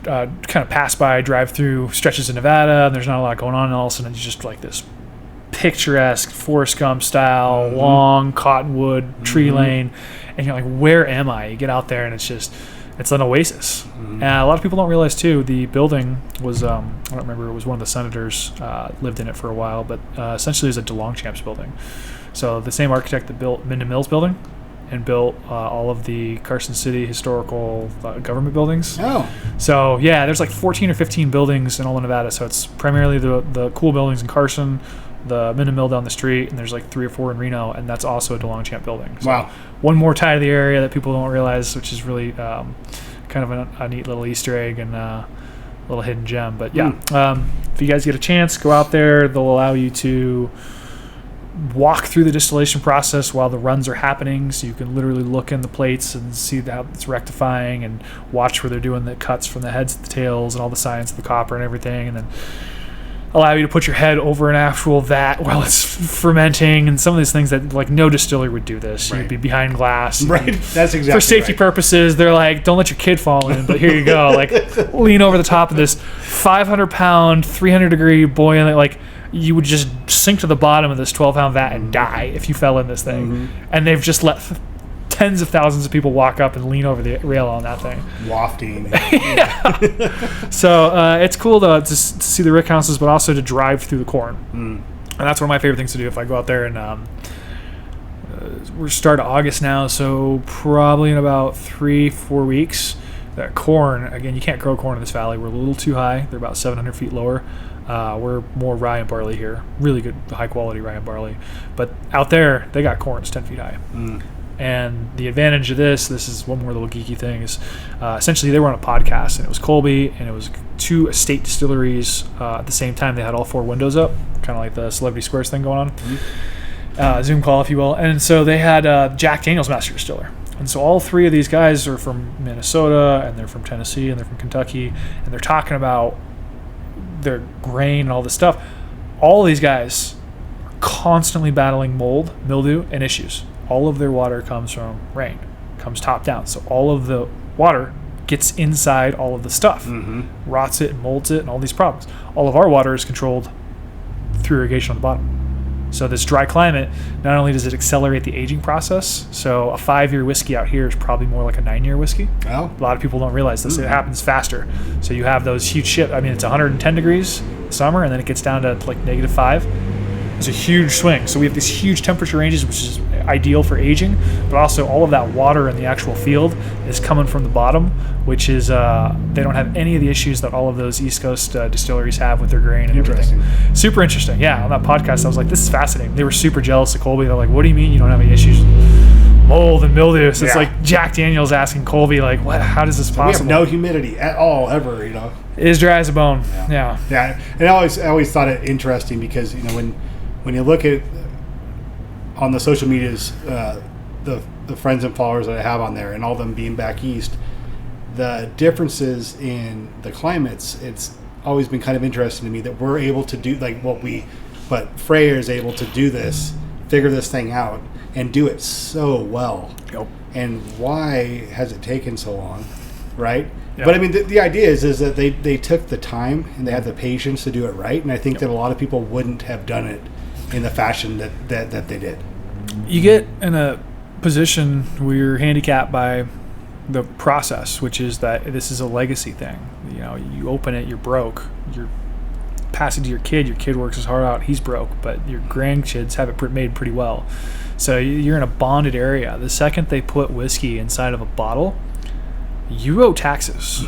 kind of pass by, drive through stretches of Nevada, and there's not a lot going on, and all of a sudden it's just like this picturesque Forrest Gump style, long cottonwood tree lane, and you're like, where am I? You get out there and it's an oasis. And a lot of people don't realize too, the building was, I don't remember, it was one of the senators lived in it for a while, but essentially it was a DeLongchamps building. So the same architect that built Minden Mills building and built all of the Carson City historical government buildings. Oh. So yeah, there's like 14 or 15 buildings in all of Nevada. So it's primarily the cool buildings in Carson, the Minden Mill down the street, and there's like 3 or 4 in Reno, and that's also a DeLongchamp building. So Wow. one more tie to the area that people don't realize, which is really kind of a neat little Easter egg and a little hidden gem. But yeah, if you guys get a chance, go out there. They'll allow you to walk through the distillation process while the runs are happening, so you can literally look in the plates and see how it's rectifying and watch where they're doing the cuts from the heads to the tails and all the science of the copper and everything, and then allow you to put your head over an actual vat while it's fermenting, and some of these things that like no distiller would do this. Right. You'd be behind glass. Right. That's exactly for safety right. purposes. They're like, don't let your kid fall in, but here you go. Like, lean over the top of this 500-pound, 300-degree boiling, like, you would just sink to the bottom of this 12-pound vat and die if you fell in this thing. And they've just let tens of thousands of people walk up and lean over the rail on that thing. Wafting. So it's cool to see the rick houses, but also to drive through the corn. And that's one of my favorite things to do if I go out there. And we're start of August now, so probably in about 3-4 weeks, that corn, again, you can't grow corn in this valley. We're a little too high. They're about 700 feet lower. We're more rye and barley here. Really good, high-quality rye and barley. But out there, they got corns 10 feet high. And the advantage of this is one more little geeky thing, is essentially they were on a podcast, and it was Colby, and it was 2 estate distilleries at the same time. They had all 4 windows up, kind of like the Celebrity Squares thing going on. Zoom call, if you will. And so they had Jack Daniel's master distiller. And so all 3 of these guys are from Minnesota, and they're from Tennessee, and they're from Kentucky, and they're talking about their grain and all this stuff. All of these guys are constantly battling mold, mildew, and issues. All of their water comes from rain, comes top down. So all of the water gets inside all of the stuff, rots it and molds it and all these problems. All of our water is controlled through irrigation on the bottom. So this dry climate, not only does it accelerate the aging process, so a 5-year whiskey out here is probably more like a 9-year whiskey. Oh. A lot of people don't realize this. It happens faster. So you have those huge shifts. I mean, it's 110 degrees summer, and then it gets down to like -5. It's a huge swing. So we have these huge temperature ranges, which is ideal for aging, but also all of that water in the actual field is coming from the bottom, which is they don't have any of the issues that all of those East Coast distilleries have with their grain and everything. Super interesting. Yeah, on that podcast, I was like, this is fascinating. They were super jealous of Colby. They're like, what do you mean you don't have any issues? Mold and mildew. So it's like Jack Daniels asking Colby, like, what? How does this possible? We have no humidity at all, ever, you know. It is dry as a bone. Yeah. And I always thought it interesting because, you know, when you look at on the social medias, the friends and followers that I have on there, and all of them being back east, the differences in the climates, it's always been kind of interesting to me that we're able to do like but Frey is able to do this, figure this thing out, and do it so well. Yep. And why has it taken so long, right? Yep. But I mean, the idea is that they took the time and they had the patience to do it right, and I think that a lot of people wouldn't have done it in the fashion that they did. You get in a position where you're handicapped by the process, which is that this is a legacy thing. You know, you open it, you're broke. You're passing to your kid works his heart out, he's broke, but your grandkids have it made pretty well. So you're in a bonded area. The second they put whiskey inside of a bottle, you owe taxes.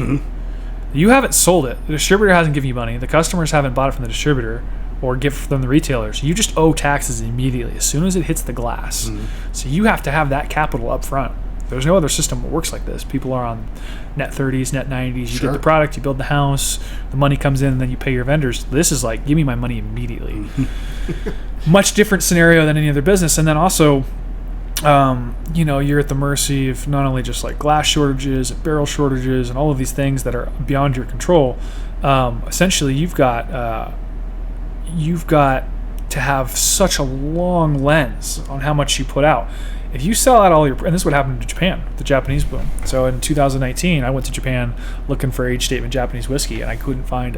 You haven't sold it. The distributor hasn't given you money. The customers haven't bought it from the distributor or give them the retailers. You just owe taxes immediately as soon as it hits the glass. So you have to have that capital up front. There's no other system that works like this. People are on net 30s, net 90s. You get the product, you build the house, the money comes in, and then you pay your vendors. This is like, give me my money immediately. Much different scenario than any other business. And then also, you know, you're at the mercy of not only just like glass shortages, barrel shortages, and all of these things that are beyond your control. Essentially, you've got to have such a long lens on how much you put out. If you sell out all your, and this would happen to Japan, the Japanese boom. So in 2019, I went to Japan looking for age statement Japanese whiskey, and I couldn't find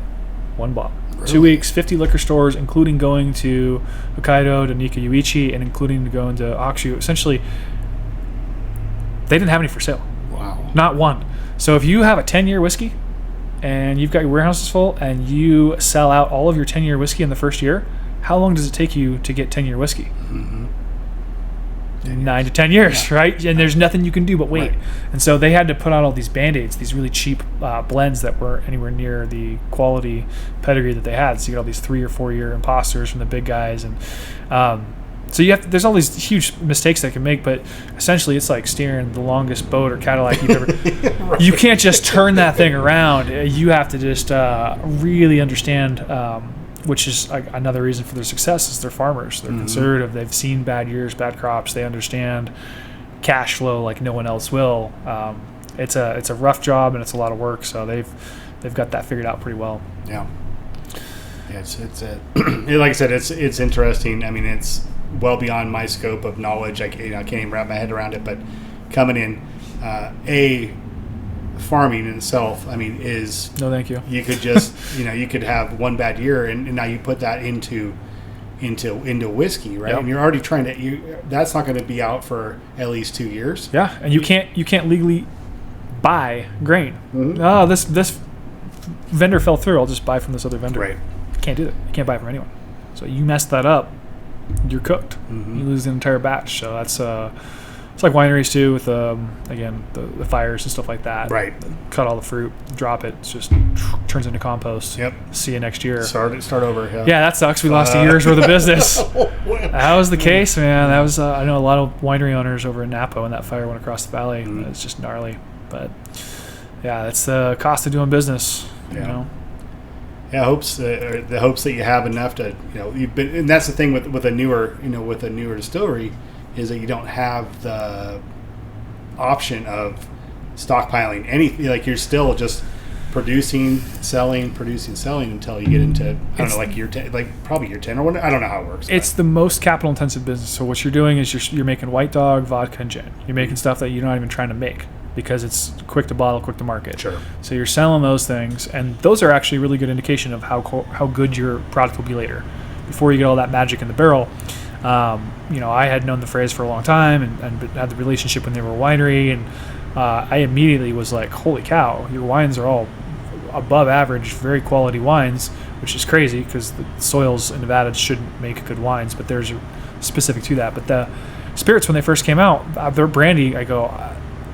one bottle. Really? 2 weeks, 50 liquor stores, including going to Hokkaido, to Nika Yuichi, and including going to Akshu. Essentially, they didn't have any for sale. Wow. Not one. So if you have a 10-year whiskey and you've got your warehouses full and you sell out all of your 10-year whiskey in the first year, how long does it take you to get 10-year whiskey? Mm-hmm. 9 to 10 years, right? And there's nothing you can do but wait. Right. And so they had to put out all these Band-Aids, these really cheap blends that weren't anywhere near the quality pedigree that they had. So you get all these 3 or 4 year imposters from the big guys. And so there's all these huge mistakes they can make, but essentially it's like steering the longest boat or Cadillac you've ever... Right. You can't just turn that thing around. You have to just really understand... which is another reason for their success is they're farmers. They're conservative. They've seen bad years, bad crops. They understand cash flow like no one else will. It's a rough job and it's a lot of work. So they've got that figured out pretty well. Yeah. Yeah. Like I said, it's interesting. I mean, it's well beyond my scope of knowledge. I can't even wrap my head around it. But coming in, farming in itself, I mean, is no thank you. You could just you could have one bad year and now you put that into whiskey, right? Yep. And you're already trying to that's not going to be out for at least 2 years. Yeah, and you can't legally buy grain. Mm-hmm. Oh, this vendor fell through. I'll just buy from this other vendor. Right. You can't do that. You can't buy from anyone. So you mess that up, you're cooked. Mm-hmm. You lose the entire batch. So that's it's like wineries too, with again the fires and stuff like that. Right. Cut all the fruit, drop it. It's just turns into compost. Yep. See you next year. Start over. Yeah, that sucks. We lost a year's worth of business. Wow. That was the case, man. That was I know a lot of winery owners over in Napa when that fire went across the valley. Mm-hmm. It's just gnarly, but yeah, that's the cost of doing business. Yeah. Yeah, the hopes that you have enough to you've been, and that's the thing with a newer distillery is that you don't have the option of stockpiling anything. Like you're still just producing, selling until you get into like year 10, probably year 10 or whatever. I don't know how it works. It's the most capital intensive business. So what you're doing is you're making White Dog, vodka, and gin. You're making stuff that you're not even trying to make because it's quick to bottle, quick to market. Sure. So you're selling those things, and those are actually a really good indication of how good your product will be later, before you get all that magic in the barrel. I had known the Freys for a long time and had the relationship when they were a winery, and I immediately was like, holy cow, your wines are all above average, very quality wines, which is crazy because the soils in Nevada shouldn't make good wines, but there's specific to that. But the spirits, when they first came out, their brandy, I go,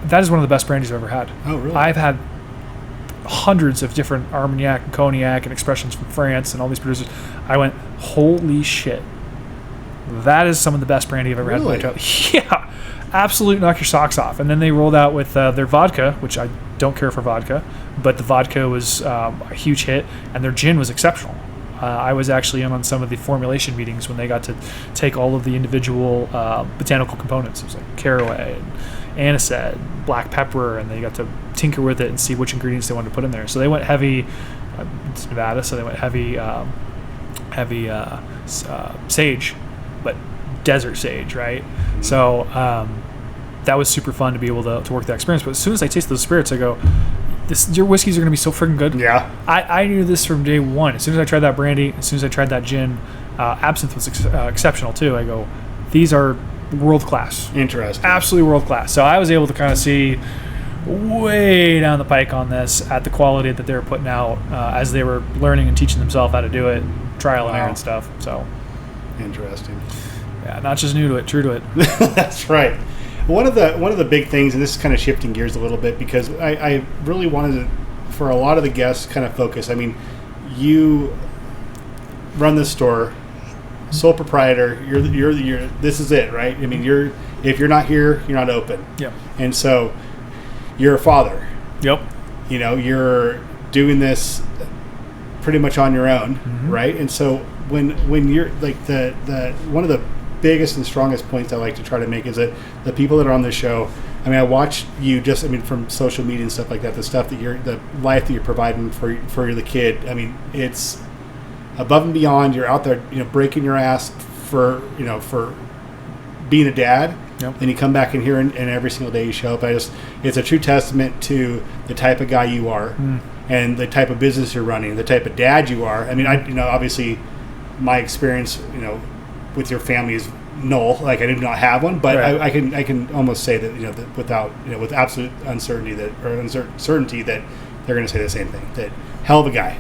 that is one of the best brandies I've ever had. Oh, really? I've had hundreds of different Armagnac and Cognac and expressions from France and all these producers. I went, holy shit. That is some of the best brandy I've ever had in my life. Yeah, absolutely knock your socks off. And then they rolled out with their vodka, which I don't care for vodka, but the vodka was a huge hit, and their gin was exceptional. I was actually in on some of the formulation meetings when they got to take all of the individual botanical components. It was like caraway and anisette, black pepper, and they got to tinker with it and see which ingredients they wanted to put in there. So they went heavy. It's Nevada, so they went heavy sage, but desert sage, right? Mm-hmm. So that was super fun to be able to work that experience. But as soon as I tasted those spirits, I go, your whiskeys are going to be so freaking good. Yeah. I knew this from day one. As soon as I tried that brandy, as soon as I tried that gin, absinthe was exceptional too. I go, these are world class. Interesting. Absolutely world class. So I was able to kind of see way down the pike on this at the quality that they were putting out as they were learning and teaching themselves how to do it, trial and error and stuff. So interesting. Yeah, not just new to it, true to it. That's right. One of the big things, and this is kind of shifting gears a little bit, because I really wanted to, for a lot of the guests, kind of focus. I mean, you run this store, sole proprietor. You're this is it, right? I mean, if you're not here, you're not open. Yep. And so, you're a father. Yep. You're doing this pretty much on your own, mm-hmm. right? And so when you're like the one of the biggest and strongest points I like to try to make is that the people that are on this show, I mean, I watch you from social media and stuff like that, the stuff that the life that you're providing for the kid. I mean, it's above and beyond. You're out there, breaking your ass for being a dad. Yep. And you come back in here and every single day you show up. It's a true testament to the type of guy you are. and the type of business you're running, the type of dad you are. I mean, obviously my experience, with your family is null. Like I did not have one, but Right. I can almost say that, that without, with absolute certainty that they're going to say the same thing, that hell of a guy.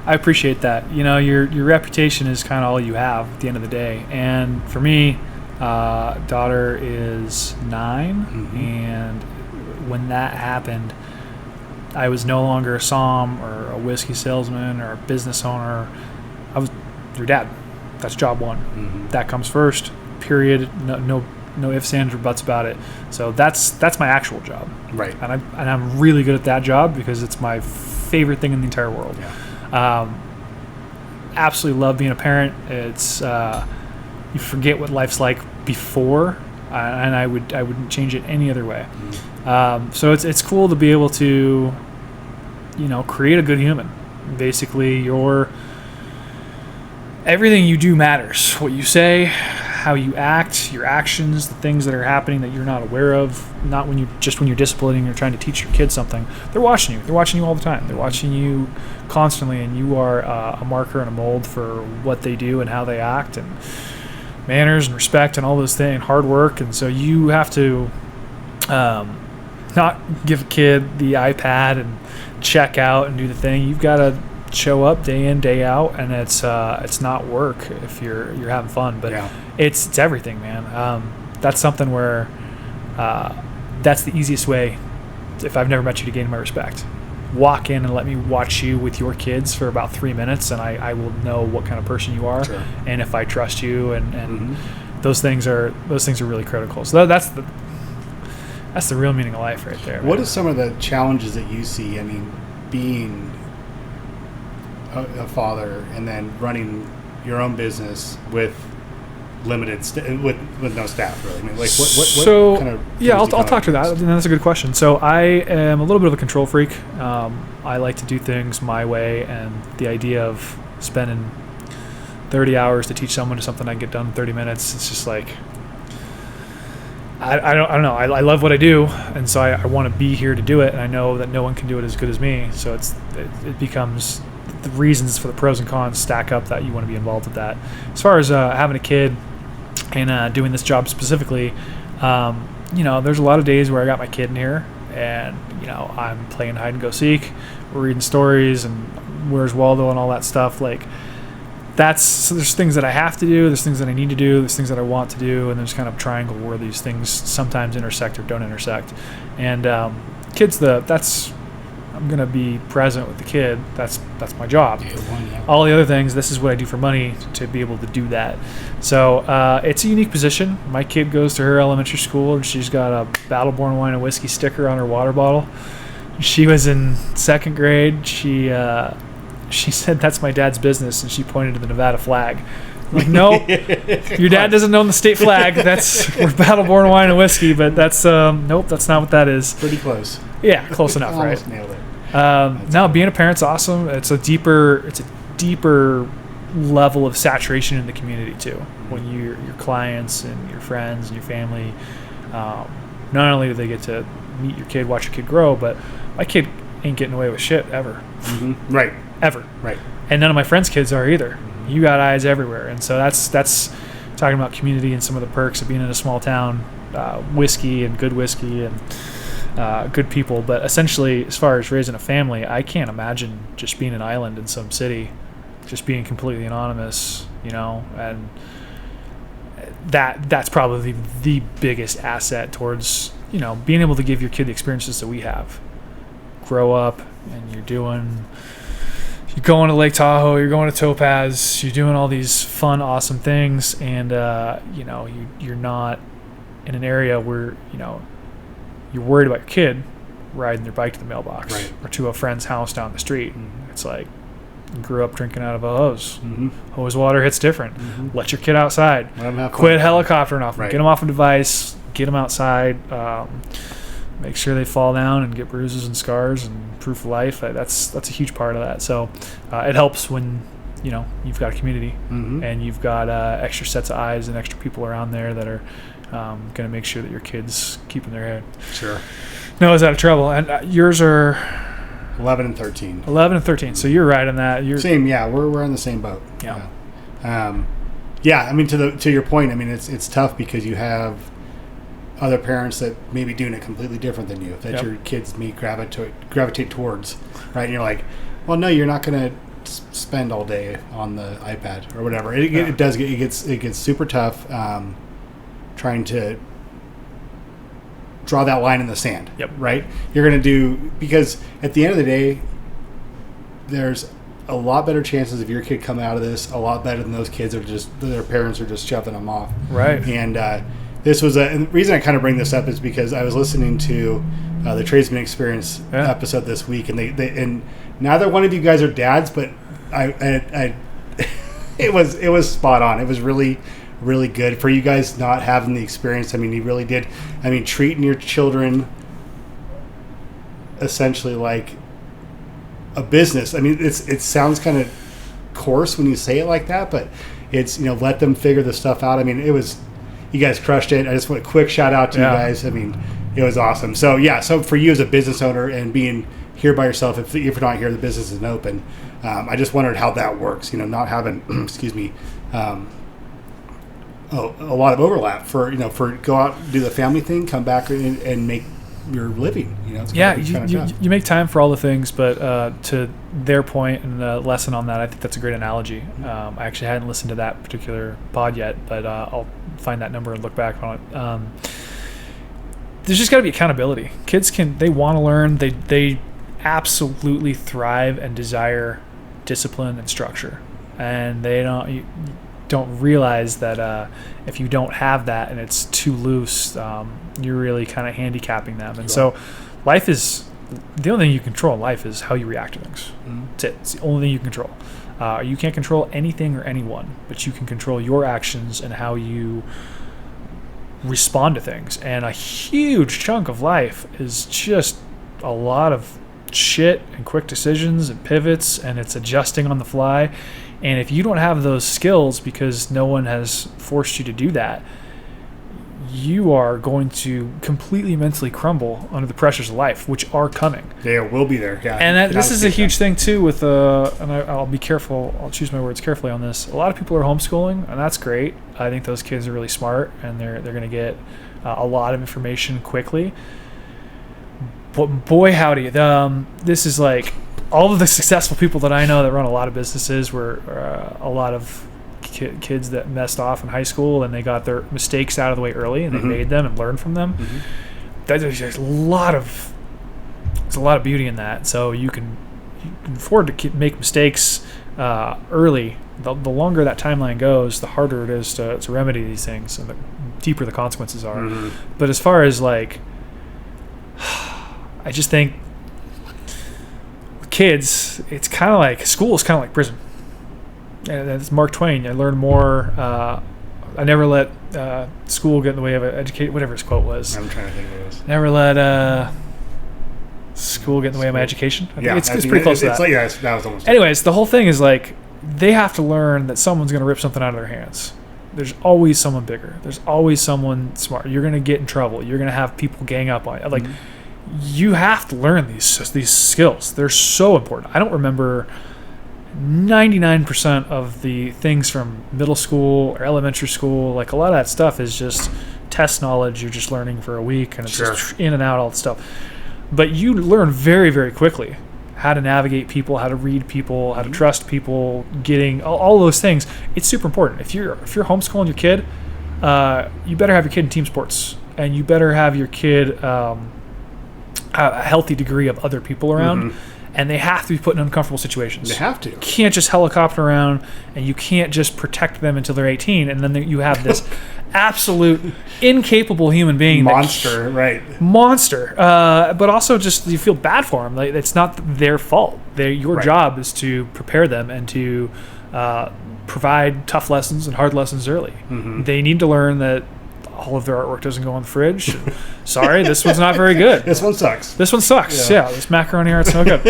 I appreciate that. Your reputation is kind of all you have at the end of the day. And for me, daughter is 9, and when that happened, I was no longer a somm or a whiskey salesman or a business owner. I was your dad. That's job one. That comes first. Period. No ifs, ands, or buts about it. So that's my actual job. Right. And I'm really good at that job because it's my favorite thing in the entire world. Yeah. Absolutely love being a parent. It's you forget what life's like before, and I wouldn't change it any other way. So it's cool to be able to, create a good human. Basically, everything you do matters. What you say, how you act, your actions, the things that are happening that you're not aware of. Not when you're disciplining or trying to teach your kids something. They're watching you. They're watching you all the time. They're watching you constantly, and you are a marker and a mold for what they do and how they act, and manners and respect and all those things, hard work. And so you have to not give a kid the iPad and check out and do the thing. You've got to show up day in, day out, and it's not work if you're having fun, but Yeah. it's everything, man. That's something where that's the easiest way, if I've never met you, to gain my respect. Walk in and let me watch you with your kids for about 3 minutes, and I will know what kind of person you are. Sure. And if I trust you, and those things are really critical. So that's the real meaning of life right there. What man. are some of the challenges that you see? I mean, being a father and then running your own business with limited with no staff, really. I mean, like what kind of yeah, things do you I'll come talk up to that. against? That's a good question. So I am a little bit of a control freak. I like to do things my way, and the idea of spending 30 hours to teach someone something I can get done in 30 minutes, it's just like I don't know. I love what I do, and so I want to be here to do it, and I know that no one can do it as good as me. So it becomes the reasons for the pros and cons stack up that you want to be involved with that. As far as having a kid and doing this job specifically, there's a lot of days where I got my kid in here, and I'm playing hide and go seek, we're reading stories, and where's Waldo and all that stuff. Like so there's things that I have to do, there's things that I need to do, there's things that I want to do, and there's kind of a triangle where these things sometimes intersect or don't intersect. And kids, I'm gonna be present with the kid. That's my job. Yeah. All the other things, this is what I do for money to be able to do that. So it's a unique position. My kid goes to her elementary school, and she's got a Battleborn Wine and Whiskey sticker on her water bottle. She was in 2nd grade. She said, "That's my dad's business," and she pointed to the Nevada flag. I'm like, no, your dad doesn't own the state flag. We're Battleborn Wine and Whiskey, but that's nope, that's not what that is. Pretty close. Yeah, close enough, right? Almost nailed it. No, being a parent's awesome. It's a deeper level of saturation in the community too. When your clients and your friends and your family, not only do they get to meet your kid, watch your kid grow, but my kid ain't getting away with shit ever. Right. Ever. Right. And none of my friends' kids are either. You got eyes everywhere, and so that's talking about community and some of the perks of being in a small town, whiskey and good people. But essentially, as far as raising a family, I can't imagine just being an island in some city, just being completely anonymous, and that's probably the biggest asset towards being able to give your kid the experiences that we have. Grow up, and you're going to Lake Tahoe, you're going to Topaz, you're doing all these fun, awesome things, and you're not in an area where you're worried about your kid riding their bike to the mailbox or to a friend's house down the street. It's like you grew up drinking out of a hose. Hose water hits different. Let your kid outside. Let 'em have fun. Quit helicoptering off them. Right. Get them off a device. Get them outside. Make sure they fall down and get bruises and scars and proof of life. That's a huge part of that. So it helps when you've got a community and you've got extra sets of eyes and extra people around there that are going to make sure that your kid's keeping their head. Sure. No, is out of trouble. And yours are 11 and 13. 11 and 13. So you're right on that. You're same. Yeah, we're on the same boat. Yeah. Yeah. I mean, to your point. I mean, it's tough because you have other parents that may be doing it completely different than you, that your kids may gravitate towards, right? And you're like, well, no, you're not going to spend all day on the iPad or whatever. It gets super tough trying to draw that line in the sand. Yep. Right? You're going to do, because at the end of the day, there's a lot better chances of your kid coming out of this a lot better than those kids are just, their parents are just shoving them off. Right. And this was and the reason I kind of bring this up is because I was listening to the Tradesman Experience episode this week, and they and neither one of you guys are dads, but I it was spot on. It was really, really good for you guys not having the experience. I mean, you really did. I mean, treating your children essentially like a business. I mean, it sounds kind of coarse when you say it like that, but it's, let them figure the stuff out. I mean, you guys crushed it. I just want a quick shout out to you guys. I mean, it was awesome. So so for you as a business owner and being here by yourself, if you're not here, the business isn't open. I just wondered how that works. Not having, excuse me, a lot of overlap for go out, do the family thing, come back and make your living. It's you make time for all the things, but to their point and the lesson on that, I think that's a great analogy. I actually hadn't listened to that particular pod yet, but I'll find that number and look back on it. There's just got to be accountability. Kids they want to learn. They absolutely thrive and desire discipline and structure, and you don't realize that if you don't have that and it's too loose, you're really kind of handicapping them. And so life is, the only thing you control in life is how you react to things. That's it. It's the only thing you control. You can't control anything or anyone, but you can control your actions and how you respond to things. And a huge chunk of life is just a lot of shit and quick decisions and pivots, and it's adjusting on the fly. And if you don't have those skills because no one has forced you to do that, you are going to completely mentally crumble under the pressures of life, which are coming. They will be there, yeah. And this is a huge thing too with, and I'll be careful, I'll choose my words carefully on this. A lot of people are homeschooling, and that's great. I think those kids are really smart, and they're going to get a lot of information quickly. But boy, howdy, this is like all of the successful people that I know that run a lot of businesses were a lot of kids that messed off in high school, and they got their mistakes out of the way early, and they made them and learned from them. There's a lot of beauty in that. So you can afford to make mistakes early. The longer that timeline goes, the harder it is to remedy these things, and the deeper the consequences are. But as far as like, I just think with kids, it's kind of like school is kind of like prison. And it's Mark Twain. I learned more. I never let school get in the way of education. Whatever his quote was. I'm trying to think of what it was. Never let school get in the way of my education. It's pretty close to that. That was almost. Anyways, the whole thing is like they have to learn that someone's going to rip something out of their hands. There's always someone bigger. There's always someone smart. You're going to get in trouble. You're going to have people gang up on you. Like you have to learn these skills. They're so important. I don't remember 99% of the things from middle school or elementary school. Like a lot of that stuff is just test knowledge. You're just learning for a week, and it's just in and out, all that stuff. But you learn very, very quickly how to navigate people, how to read people, how to trust people, getting all those things. It's super important. If you're homeschooling your kid, you better have your kid in team sports, and you better have your kid a healthy degree of other people around. And they have to be put in uncomfortable situations. They have to. You can't just helicopter around, and you can't just protect them until they're 18, and then you have this absolute incapable human being. Monster, right. Monster. But also just you feel bad for them. Like, it's not their fault. Your job is to prepare them and to provide tough lessons and hard lessons early. They need to learn that all of their artwork doesn't go in the fridge. Sorry, this one's not very good. This one sucks. Yeah, this macaroni art's no good.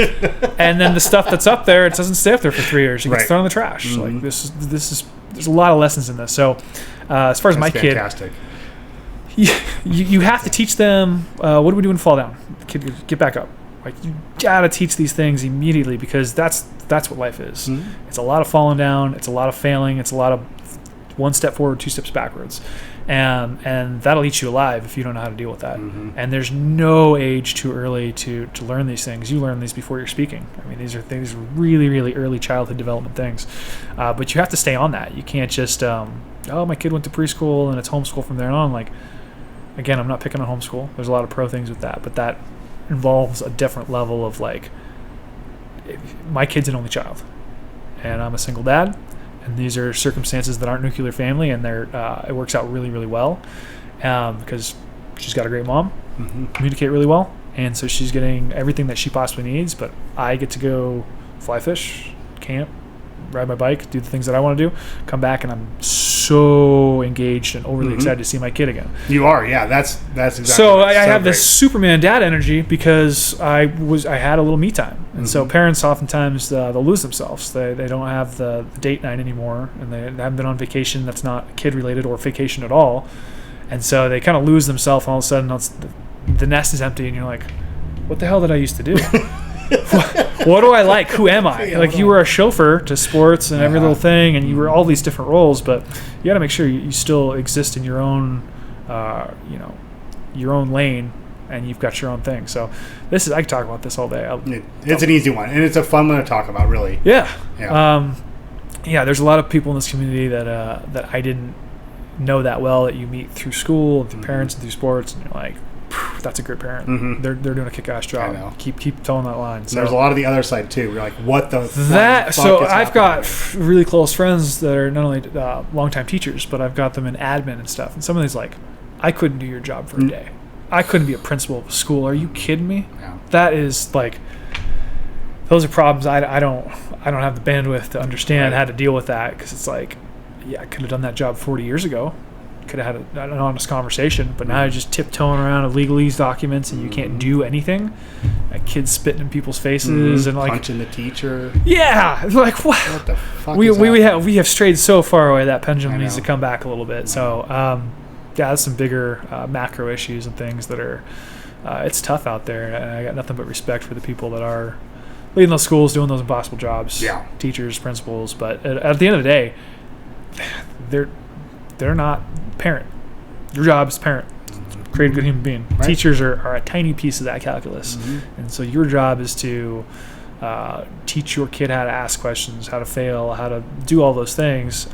And then the stuff that's up there, it doesn't stay up there for 3 years. It gets thrown in the trash. Like this is there's a lot of lessons in this. So as far as my kid, fantastic. You have to teach them. What do we do when we fall down? The kid, get back up. Like, you gotta teach these things immediately, because that's what life is. Mm-hmm. It's a lot of falling down. It's a lot of failing. It's a lot of one step forward, two steps backwards. And that'll eat you alive if you don't know how to deal with that. Mm-hmm. And there's no age too early to learn these things. You learn these before you're speaking. I mean, these are things, really, really early childhood development things. But you have to stay on that. You can't just, my kid went to preschool and it's homeschool from there on. Like, again, I'm not picking on homeschool. There's a lot of pro things with that, but that involves a different level of, like, my kid's an only child, and I'm a single dad. And these are circumstances that aren't nuclear family, and it works out really, really well, because she's got a great mom, communicate really well, and so she's getting everything that she possibly needs. But I get to go fly fish, camp, ride my bike, do the things that I want to do, come back, and I'm so engaged and overly excited to see my kid again. You are, yeah. That's exactly. So I have great. this Superman dad energy because I had a little me time, and so parents oftentimes they'll lose themselves. They don't have the date night anymore, and they haven't been on vacation that's not kid related or vacation at all, and so they kind of lose themselves. And all of a sudden, the nest is empty, and you're like, "What the hell did I used to do?" What do I like? Who am I? Like, you were a chauffeur to sports and every little thing, and you were all these different roles, but you got to make sure you still exist in your own, your own lane, and you've got your own thing. So I can talk about this all day. It's an easy one, and it's a fun one to talk about, really. Yeah. Yeah. There's a lot of people in this community that I didn't know that well, that you meet through school, and through parents, and through sports, and you're like, that's a great parent. They're doing a kick-ass job. I know. Keep towing that line. So there's a lot of the other side too. We're like, what the that? fuck So is I've happening? got really close friends that are not only longtime teachers, but I've got them in admin and stuff. And some of these, like, I couldn't do your job for a day. I couldn't be a principal of a school. Are you kidding me? Yeah. That is, like, those are problems I don't have the bandwidth to understand how to deal with that, because it's like, yeah, I could have done that job 40 years ago. Could have had an honest conversation, but now you're just tiptoeing around legalese documents, and you can't do anything. Like, kids spitting in people's faces and, like, punching the teacher. Yeah, like, What the fuck? we have strayed so far away. That pendulum needs to know. come back a little bit. So there's some bigger macro issues and things that are it's tough out there, and I got nothing but respect for the people that are leading those schools, doing those impossible jobs. Yeah. Teachers, principals, but at the end of the day, they're not parent. Your job is parent. Create a good human being. Right. Teachers are a tiny piece of that calculus. And so your job is to teach your kid how to ask questions, how to fail, how to do all those things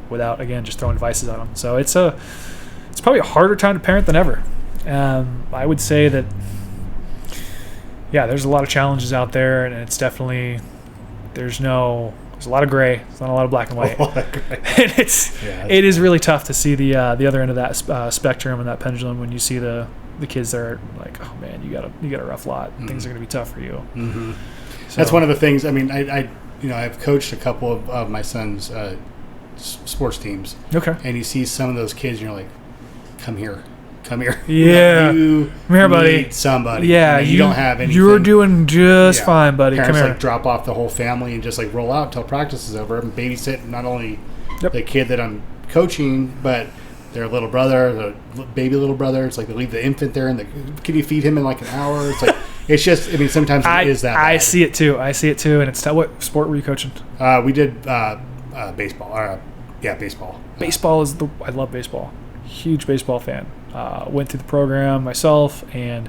without, again, just throwing devices at them. So it's probably a harder time to parent than ever. I would say that, there's a lot of challenges out there, and it's definitely, there's a lot of gray. There's not a lot of black and white. And it is really tough to see the other end of that spectrum and that pendulum when you see the kids that are like, oh man, you got a rough lot. Things are going to be tough for you. So, that's one of the things. I mean, I've coached a couple of my son's sports teams. Okay. And you see some of those kids, and you're like, come here. Yeah. You come here, buddy. Need somebody. Yeah. You don't have anything. You're doing just fine, buddy. Parents, come here. like, drop off the whole family and just, like, roll out until practice is over and babysit not only the kid that I'm coaching, but their little brother, the baby little brother. It's like they leave the infant there, and can you feed him in like an hour? It's like, it's just, I mean, sometimes it is that bad. I see it too. And it's what sport were you coaching? We did baseball. Baseball. Baseball I love baseball. Huge baseball fan. Went through the program myself, and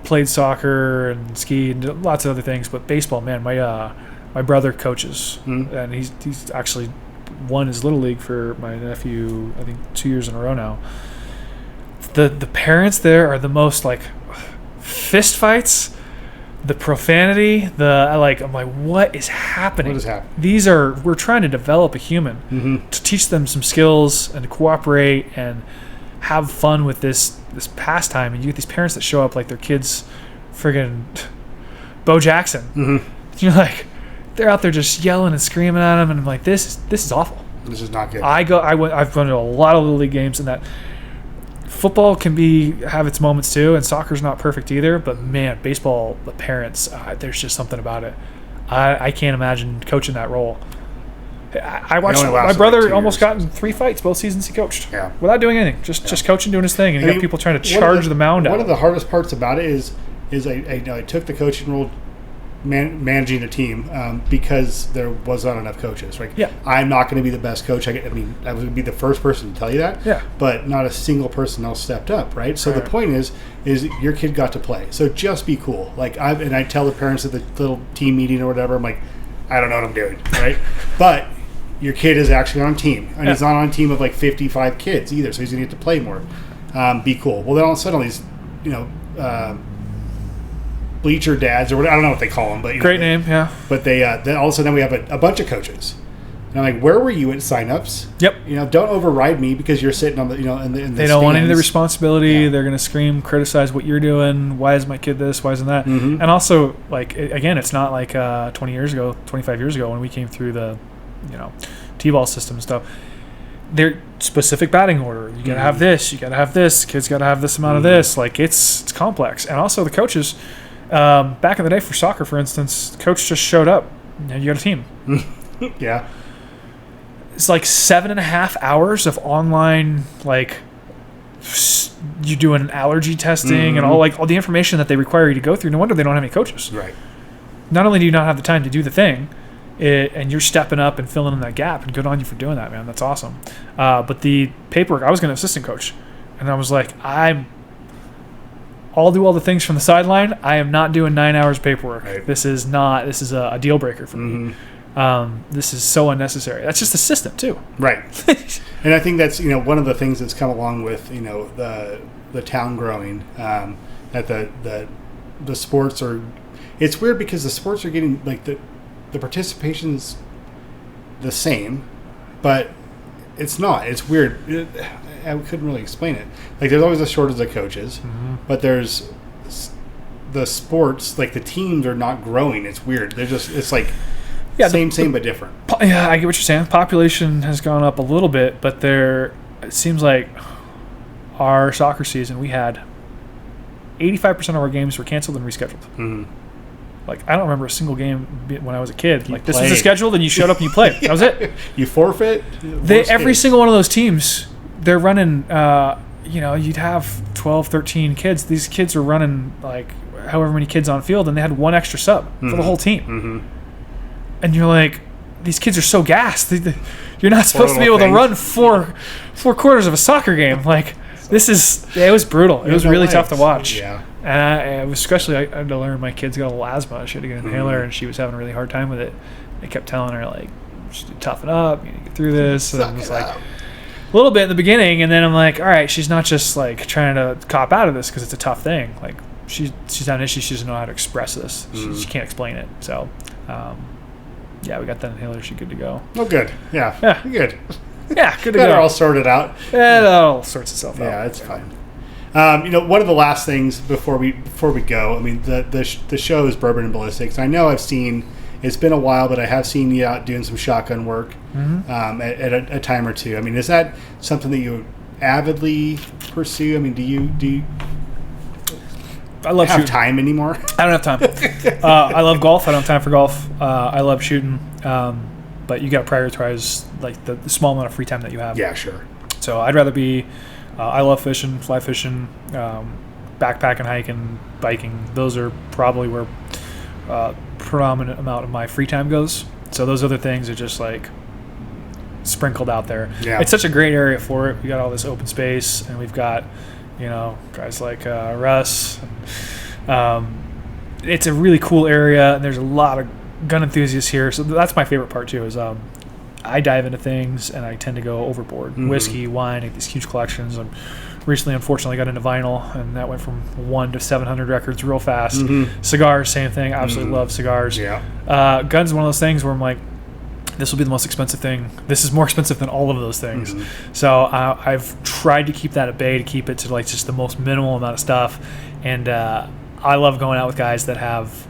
played soccer and skied and did lots of other things. But baseball, man, my brother coaches, and he's actually won his little league for my nephew, I think 2 years in a row now. The parents there are the most, like, fist fights, the profanity, I'm like, what is happening? What is happening? We're trying to develop a human to teach them some skills and to cooperate and have fun with this pastime. And you get these parents that show up like their kids friggin' Bo Jackson. You're like, they're out there just yelling and screaming at them, and I'm like, this is awful. This is not good. I've gone to a lot of little league games, and that football can have its moments too, and soccer's not perfect either. But man, baseball, the parents, there's just something about it. I can't imagine coaching that role. I watched my brother almost got in 3 fights both seasons he coached. Without doing anything, just coaching, doing his thing, and you got people trying to charge the mound out. One of the hardest parts about it is is I took the coaching role, managing a team, because there was not enough coaches. Right? Yeah. I'm not going to be the best coach. I mean, I would be the first person to tell you that. Yeah. But not a single person else stepped up. Right. So Right. the point is your kid got to play. So just be cool. Like I tell the parents at the little team meeting or whatever, I'm like, I don't know what I'm doing. Right. But your kid is actually on a team, and he's not on a team of like 55 kids either. So he's going to get to play more. Be cool. Well, then all of a sudden these, bleacher dads or what, I don't know what they call them, but Great name, yeah. But they then all of a sudden we have a bunch of coaches, and I'm like, where were you at signups? Yep. Don't override me because you're sitting on the in the They don't want any of the stands. responsibility. Yeah. They're going to scream, criticize what you're doing. Why is my kid this? Why isn't that? Mhm. And also, like, again, it's not like 20 years ago, 25 years ago when we came through the, T-ball system and stuff. They're specific batting order. You got to have this. You got to have this. Kids got to have this amount of this. Like, it's complex. And also the coaches, back in the day for soccer, for instance, the coach just showed up and you got a team. Yeah. It's like 7.5 hours of online, like, you doing allergy testing and all the information that they require you to go through. No wonder they don't have any coaches. Right. Not only do you not have the time to do the thing, and you're stepping up and filling in that gap, and good on you for doing that, man. That's awesome. But the paperwork, I was going to assistant coach, and I was like, I'll do all the things from the sideline. I am not doing 9 hours paperwork. Right. This is a deal breaker for me. This is so unnecessary. That's just the system too. Right. And I think that's, one of the things that's come along with, the town growing, that the sports are, it's weird because the sports are getting, like, the participation's the same, but it's not. It's weird. I couldn't really explain it. Like, there's always a shortage of coaches, but there's the sports, like the teams are not growing. It's weird. They're just, it's like same but different. Yeah, I get what you're saying. Population has gone up a little bit, but it seems like our soccer season, we had 85% of our games were canceled and rescheduled. Like, I don't remember a single game when I was a kid. Like, this was the schedule, and you showed up and you played. That was it. You forfeit. Every single one of those teams, they're running, you'd have 12, 13 kids. These kids were running, like, however many kids on field, and they had one extra sub for the whole team. And you're like, these kids are so gassed. You're not supposed to be able to run four quarters of a soccer game. Like, it was brutal. It was really tough to watch. Yeah. And especially I had to learn my kid's got a little asthma. She had to get an inhaler, and she was having a really hard time with it. They kept telling her, like, just toughen up, you need to get through this. And I was like, a little bit in the beginning, and then I'm like, all right, she's not just like trying to cop out of this because it's a tough thing. Like, she's not an issue. She doesn't know how to express this. She can't explain it. So, yeah, we got that inhaler. She's good to go. Oh, good. Yeah. Good. Yeah, good to go. Got it all sorted out. Yeah, it all sorts itself out. Yeah, it's fine. One of the last things before we go, I mean, the show is Bourbon and Ballistics. I know it's been a while, but I have seen you out doing some shotgun work at a time or two. I mean, is that something that you avidly pursue? I mean, do you I love have shooting. time anymore? I don't have time. I love golf. I don't have time for golf. I love shooting. But you got to prioritize, like, the small amount of free time that you have. Yeah, sure. So I'd rather be I love fishing, fly fishing, backpacking, hiking, biking. Those are probably where predominant amount of my free time goes. So those other things are just, like, sprinkled out there. Yeah. It's such a great area for it. We got all this open space, and we've got, guys like Russ. It's a really cool area, and there's a lot of gun enthusiasts here. So that's my favorite part too, is I dive into things and I tend to go overboard. Whiskey, wine, I have these huge collections. I recently, unfortunately, got into vinyl, and that went from 1 to 700 records real fast. Cigars, same thing. I absolutely love cigars. Yeah. Guns is one of those things where I'm like, this will be the most expensive thing. This is more expensive than all of those things. So I've tried to keep that at bay, to keep it to, like, just the most minimal amount of stuff. And I love going out with guys that have,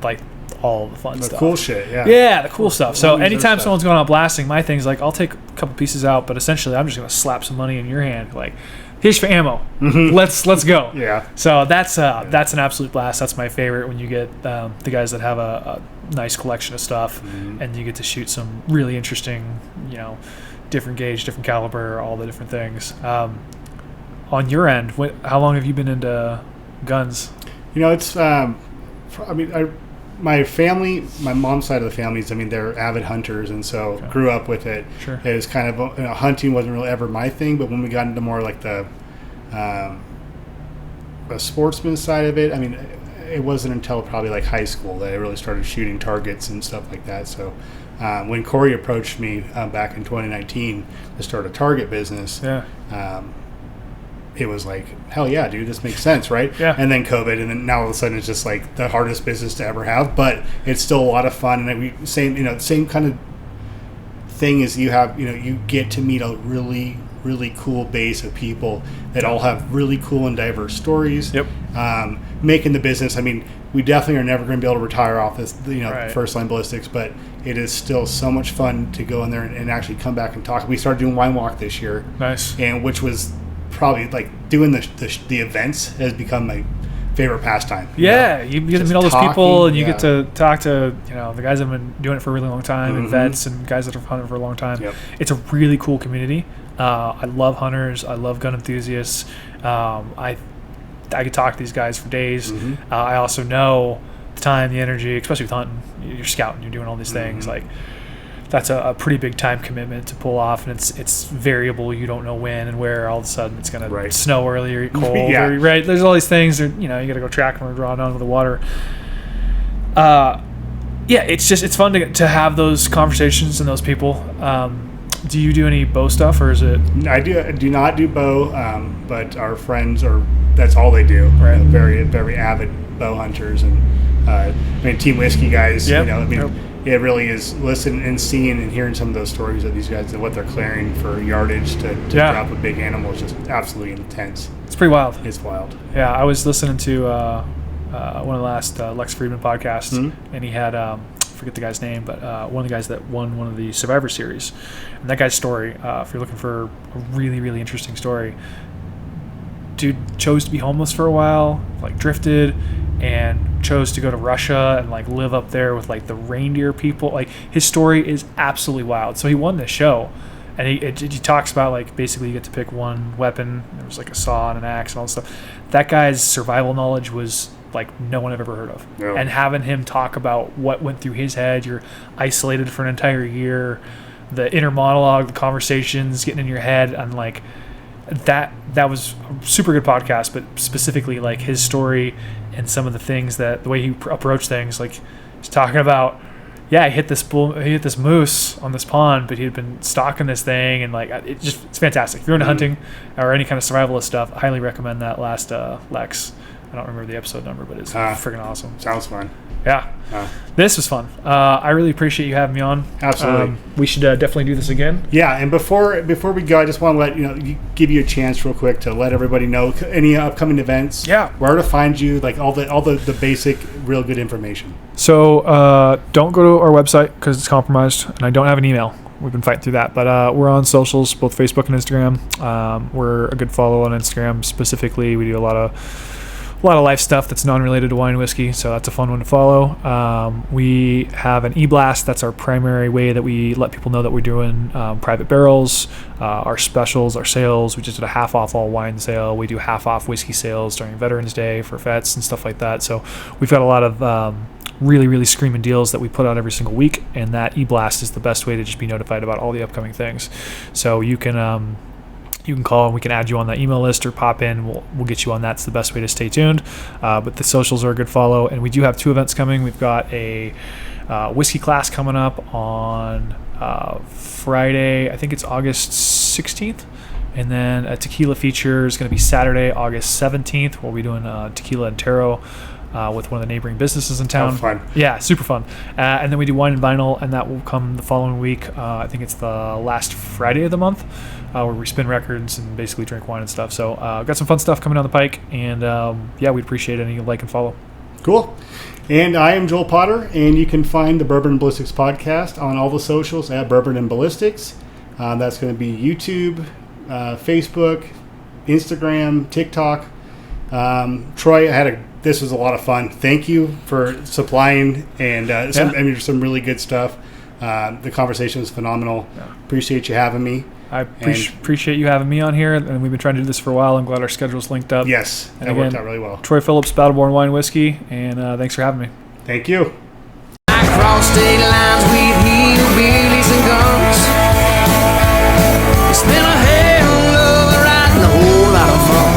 like, all the fun stuff. The cool shit, yeah. Yeah, the cool stuff. So anytime someone's going out blasting, my thing's like, I'll take a couple pieces out, but essentially I'm just going to slap some money in your hand. Like, here's your ammo. Let's go. Yeah. So that's an absolute blast. That's my favorite, when you get the guys that have a nice collection of stuff, and you get to shoot some really interesting, different gauge, different caliber, all the different things. On your end, how long have you been into guns? It's. My family, my mom's side of the family is, they're avid hunters, and so grew up with it. Sure. It was kind of, hunting wasn't really ever my thing, but when we got into more like the sportsman side of it, it wasn't until probably like high school that I really started shooting targets and stuff like that. So when Corey approached me back in 2019 to start a target business, it was like, hell yeah, dude, this makes sense, right? Yeah. And then COVID, and then now all of a sudden it's just like the hardest business to ever have, but it's still a lot of fun. And same kind of thing as you have, you get to meet a really, really cool base of people that all have really cool and diverse stories. Yep. Making the business, we definitely are never going to be able to retire off this, Right. First Line Ballistics, but it is still so much fun to go in there and actually come back and talk. We started doing wine walk this year. Nice. And which was probably like doing the events has become my favorite pastime. You get to Just meet all those talking, people, and you get to talk to the guys that have been doing it for a really long time, and vets and guys that have hunted for a long time. Yep. It's a really cool community. I love hunters. I love gun enthusiasts. I could talk to these guys for days. I also know the time, the energy, especially with hunting. You're scouting, you're doing all these things. Like, that's a pretty big time commitment to pull off, and it's variable. You don't know when and where. All of a sudden, it's going to snow early or cold. Or, right? There's all these things. You got to go track them or draw down to the water. It's fun to have those conversations and those people. Do you do any bow stuff, or is it? I do not do bow, but our friends that's all they do. Right. Very, very avid bow hunters, and Team Whiskey guys. Yep. It really is listening and seeing and hearing some of those stories of these guys and what they're clearing for yardage to drop a big animal is just absolutely intense. It's pretty wild. It's wild. Yeah, I was listening to one of the last Lex Friedman podcasts, and he had I forget the guy's name, but one of the guys that won one of the Survivor Series, and that guy's story. If you're looking for a really, really interesting story, dude chose to be homeless for a while, like drifted, and chose to go to Russia and like live up there with like the reindeer people. Like, his story is absolutely wild. So he won this show, and he talks about like basically you get to pick one weapon. There was like a saw and an axe and all this stuff. That guy's survival knowledge was like no one I've ever heard of. No. And having him talk about what went through his head, you're isolated for an entire year, the inner monologue, the conversations getting in your head, and like that was a super good podcast. But specifically like his story and some of the things the way he approached things, like he's talking about, he hit this moose on this pond, but he had been stalking this thing, and like it's fantastic. If you're into hunting or any kind of survivalist stuff, I highly recommend that last Lex. I don't remember the episode number, but it's freaking awesome. Sounds fun. Yeah. This was fun. I really appreciate you having me on. Absolutely. We should definitely do this again. Yeah, and before we go, I just want to give you a chance real quick to let everybody know any upcoming events. Yeah. Where to find you, like all the basic, real good information. So don't go to our website because it's compromised, and I don't have an email. We've been fighting through that, but we're on socials, both Facebook and Instagram. We're a good follow on Instagram. Specifically, we do a lot of life stuff that's non-related to wine and whiskey, so that's a fun one to follow. We have an e-blast. That's our primary way that we let people know that we're doing private barrels, our specials, our sales. We just did a half off all wine sale. We do half off whiskey sales during Veterans Day for vets and stuff like that. So we've got a lot of really, really screaming deals that we put out every single week, and that e-blast is the best way to just be notified about all the upcoming things. So you can call and we can add you on that email list, or pop in. We'll get you on that. It's the best way to stay tuned. But the socials are a good follow. And we do have 2 events coming. We've got a whiskey class coming up on Friday. I think it's August 16th. And then a tequila feature is going to be Saturday, August 17th. We'll be doing tequila and taro with one of the neighboring businesses in town. Oh, fun. Yeah, super fun. And then we do wine and vinyl, and that will come the following week. I think it's the last Friday of the month, where we spin records and basically drink wine and stuff. So got some fun stuff coming down the pike, and we'd appreciate any like and follow. Cool. And I am Joel Potter, and you can find the Bourbon and Ballistics podcast on all the socials at Bourbon and Ballistics. That's going to be YouTube, Facebook, Instagram, TikTok. Troy, this was a lot of fun. Thank you for supplying and some really good stuff. The conversation was phenomenal. Yeah. Appreciate you having me. I appreciate you having me on here, and we've been trying to do this for a while. I'm glad our schedules linked up. Yes, and that again, worked out really well. Troy Phillips, Battleborn Wine Whiskey, and thanks for having me. Thank you. I cross state lines with hillbillies and guns. It's been a hell of a ride and a whole lot of fun.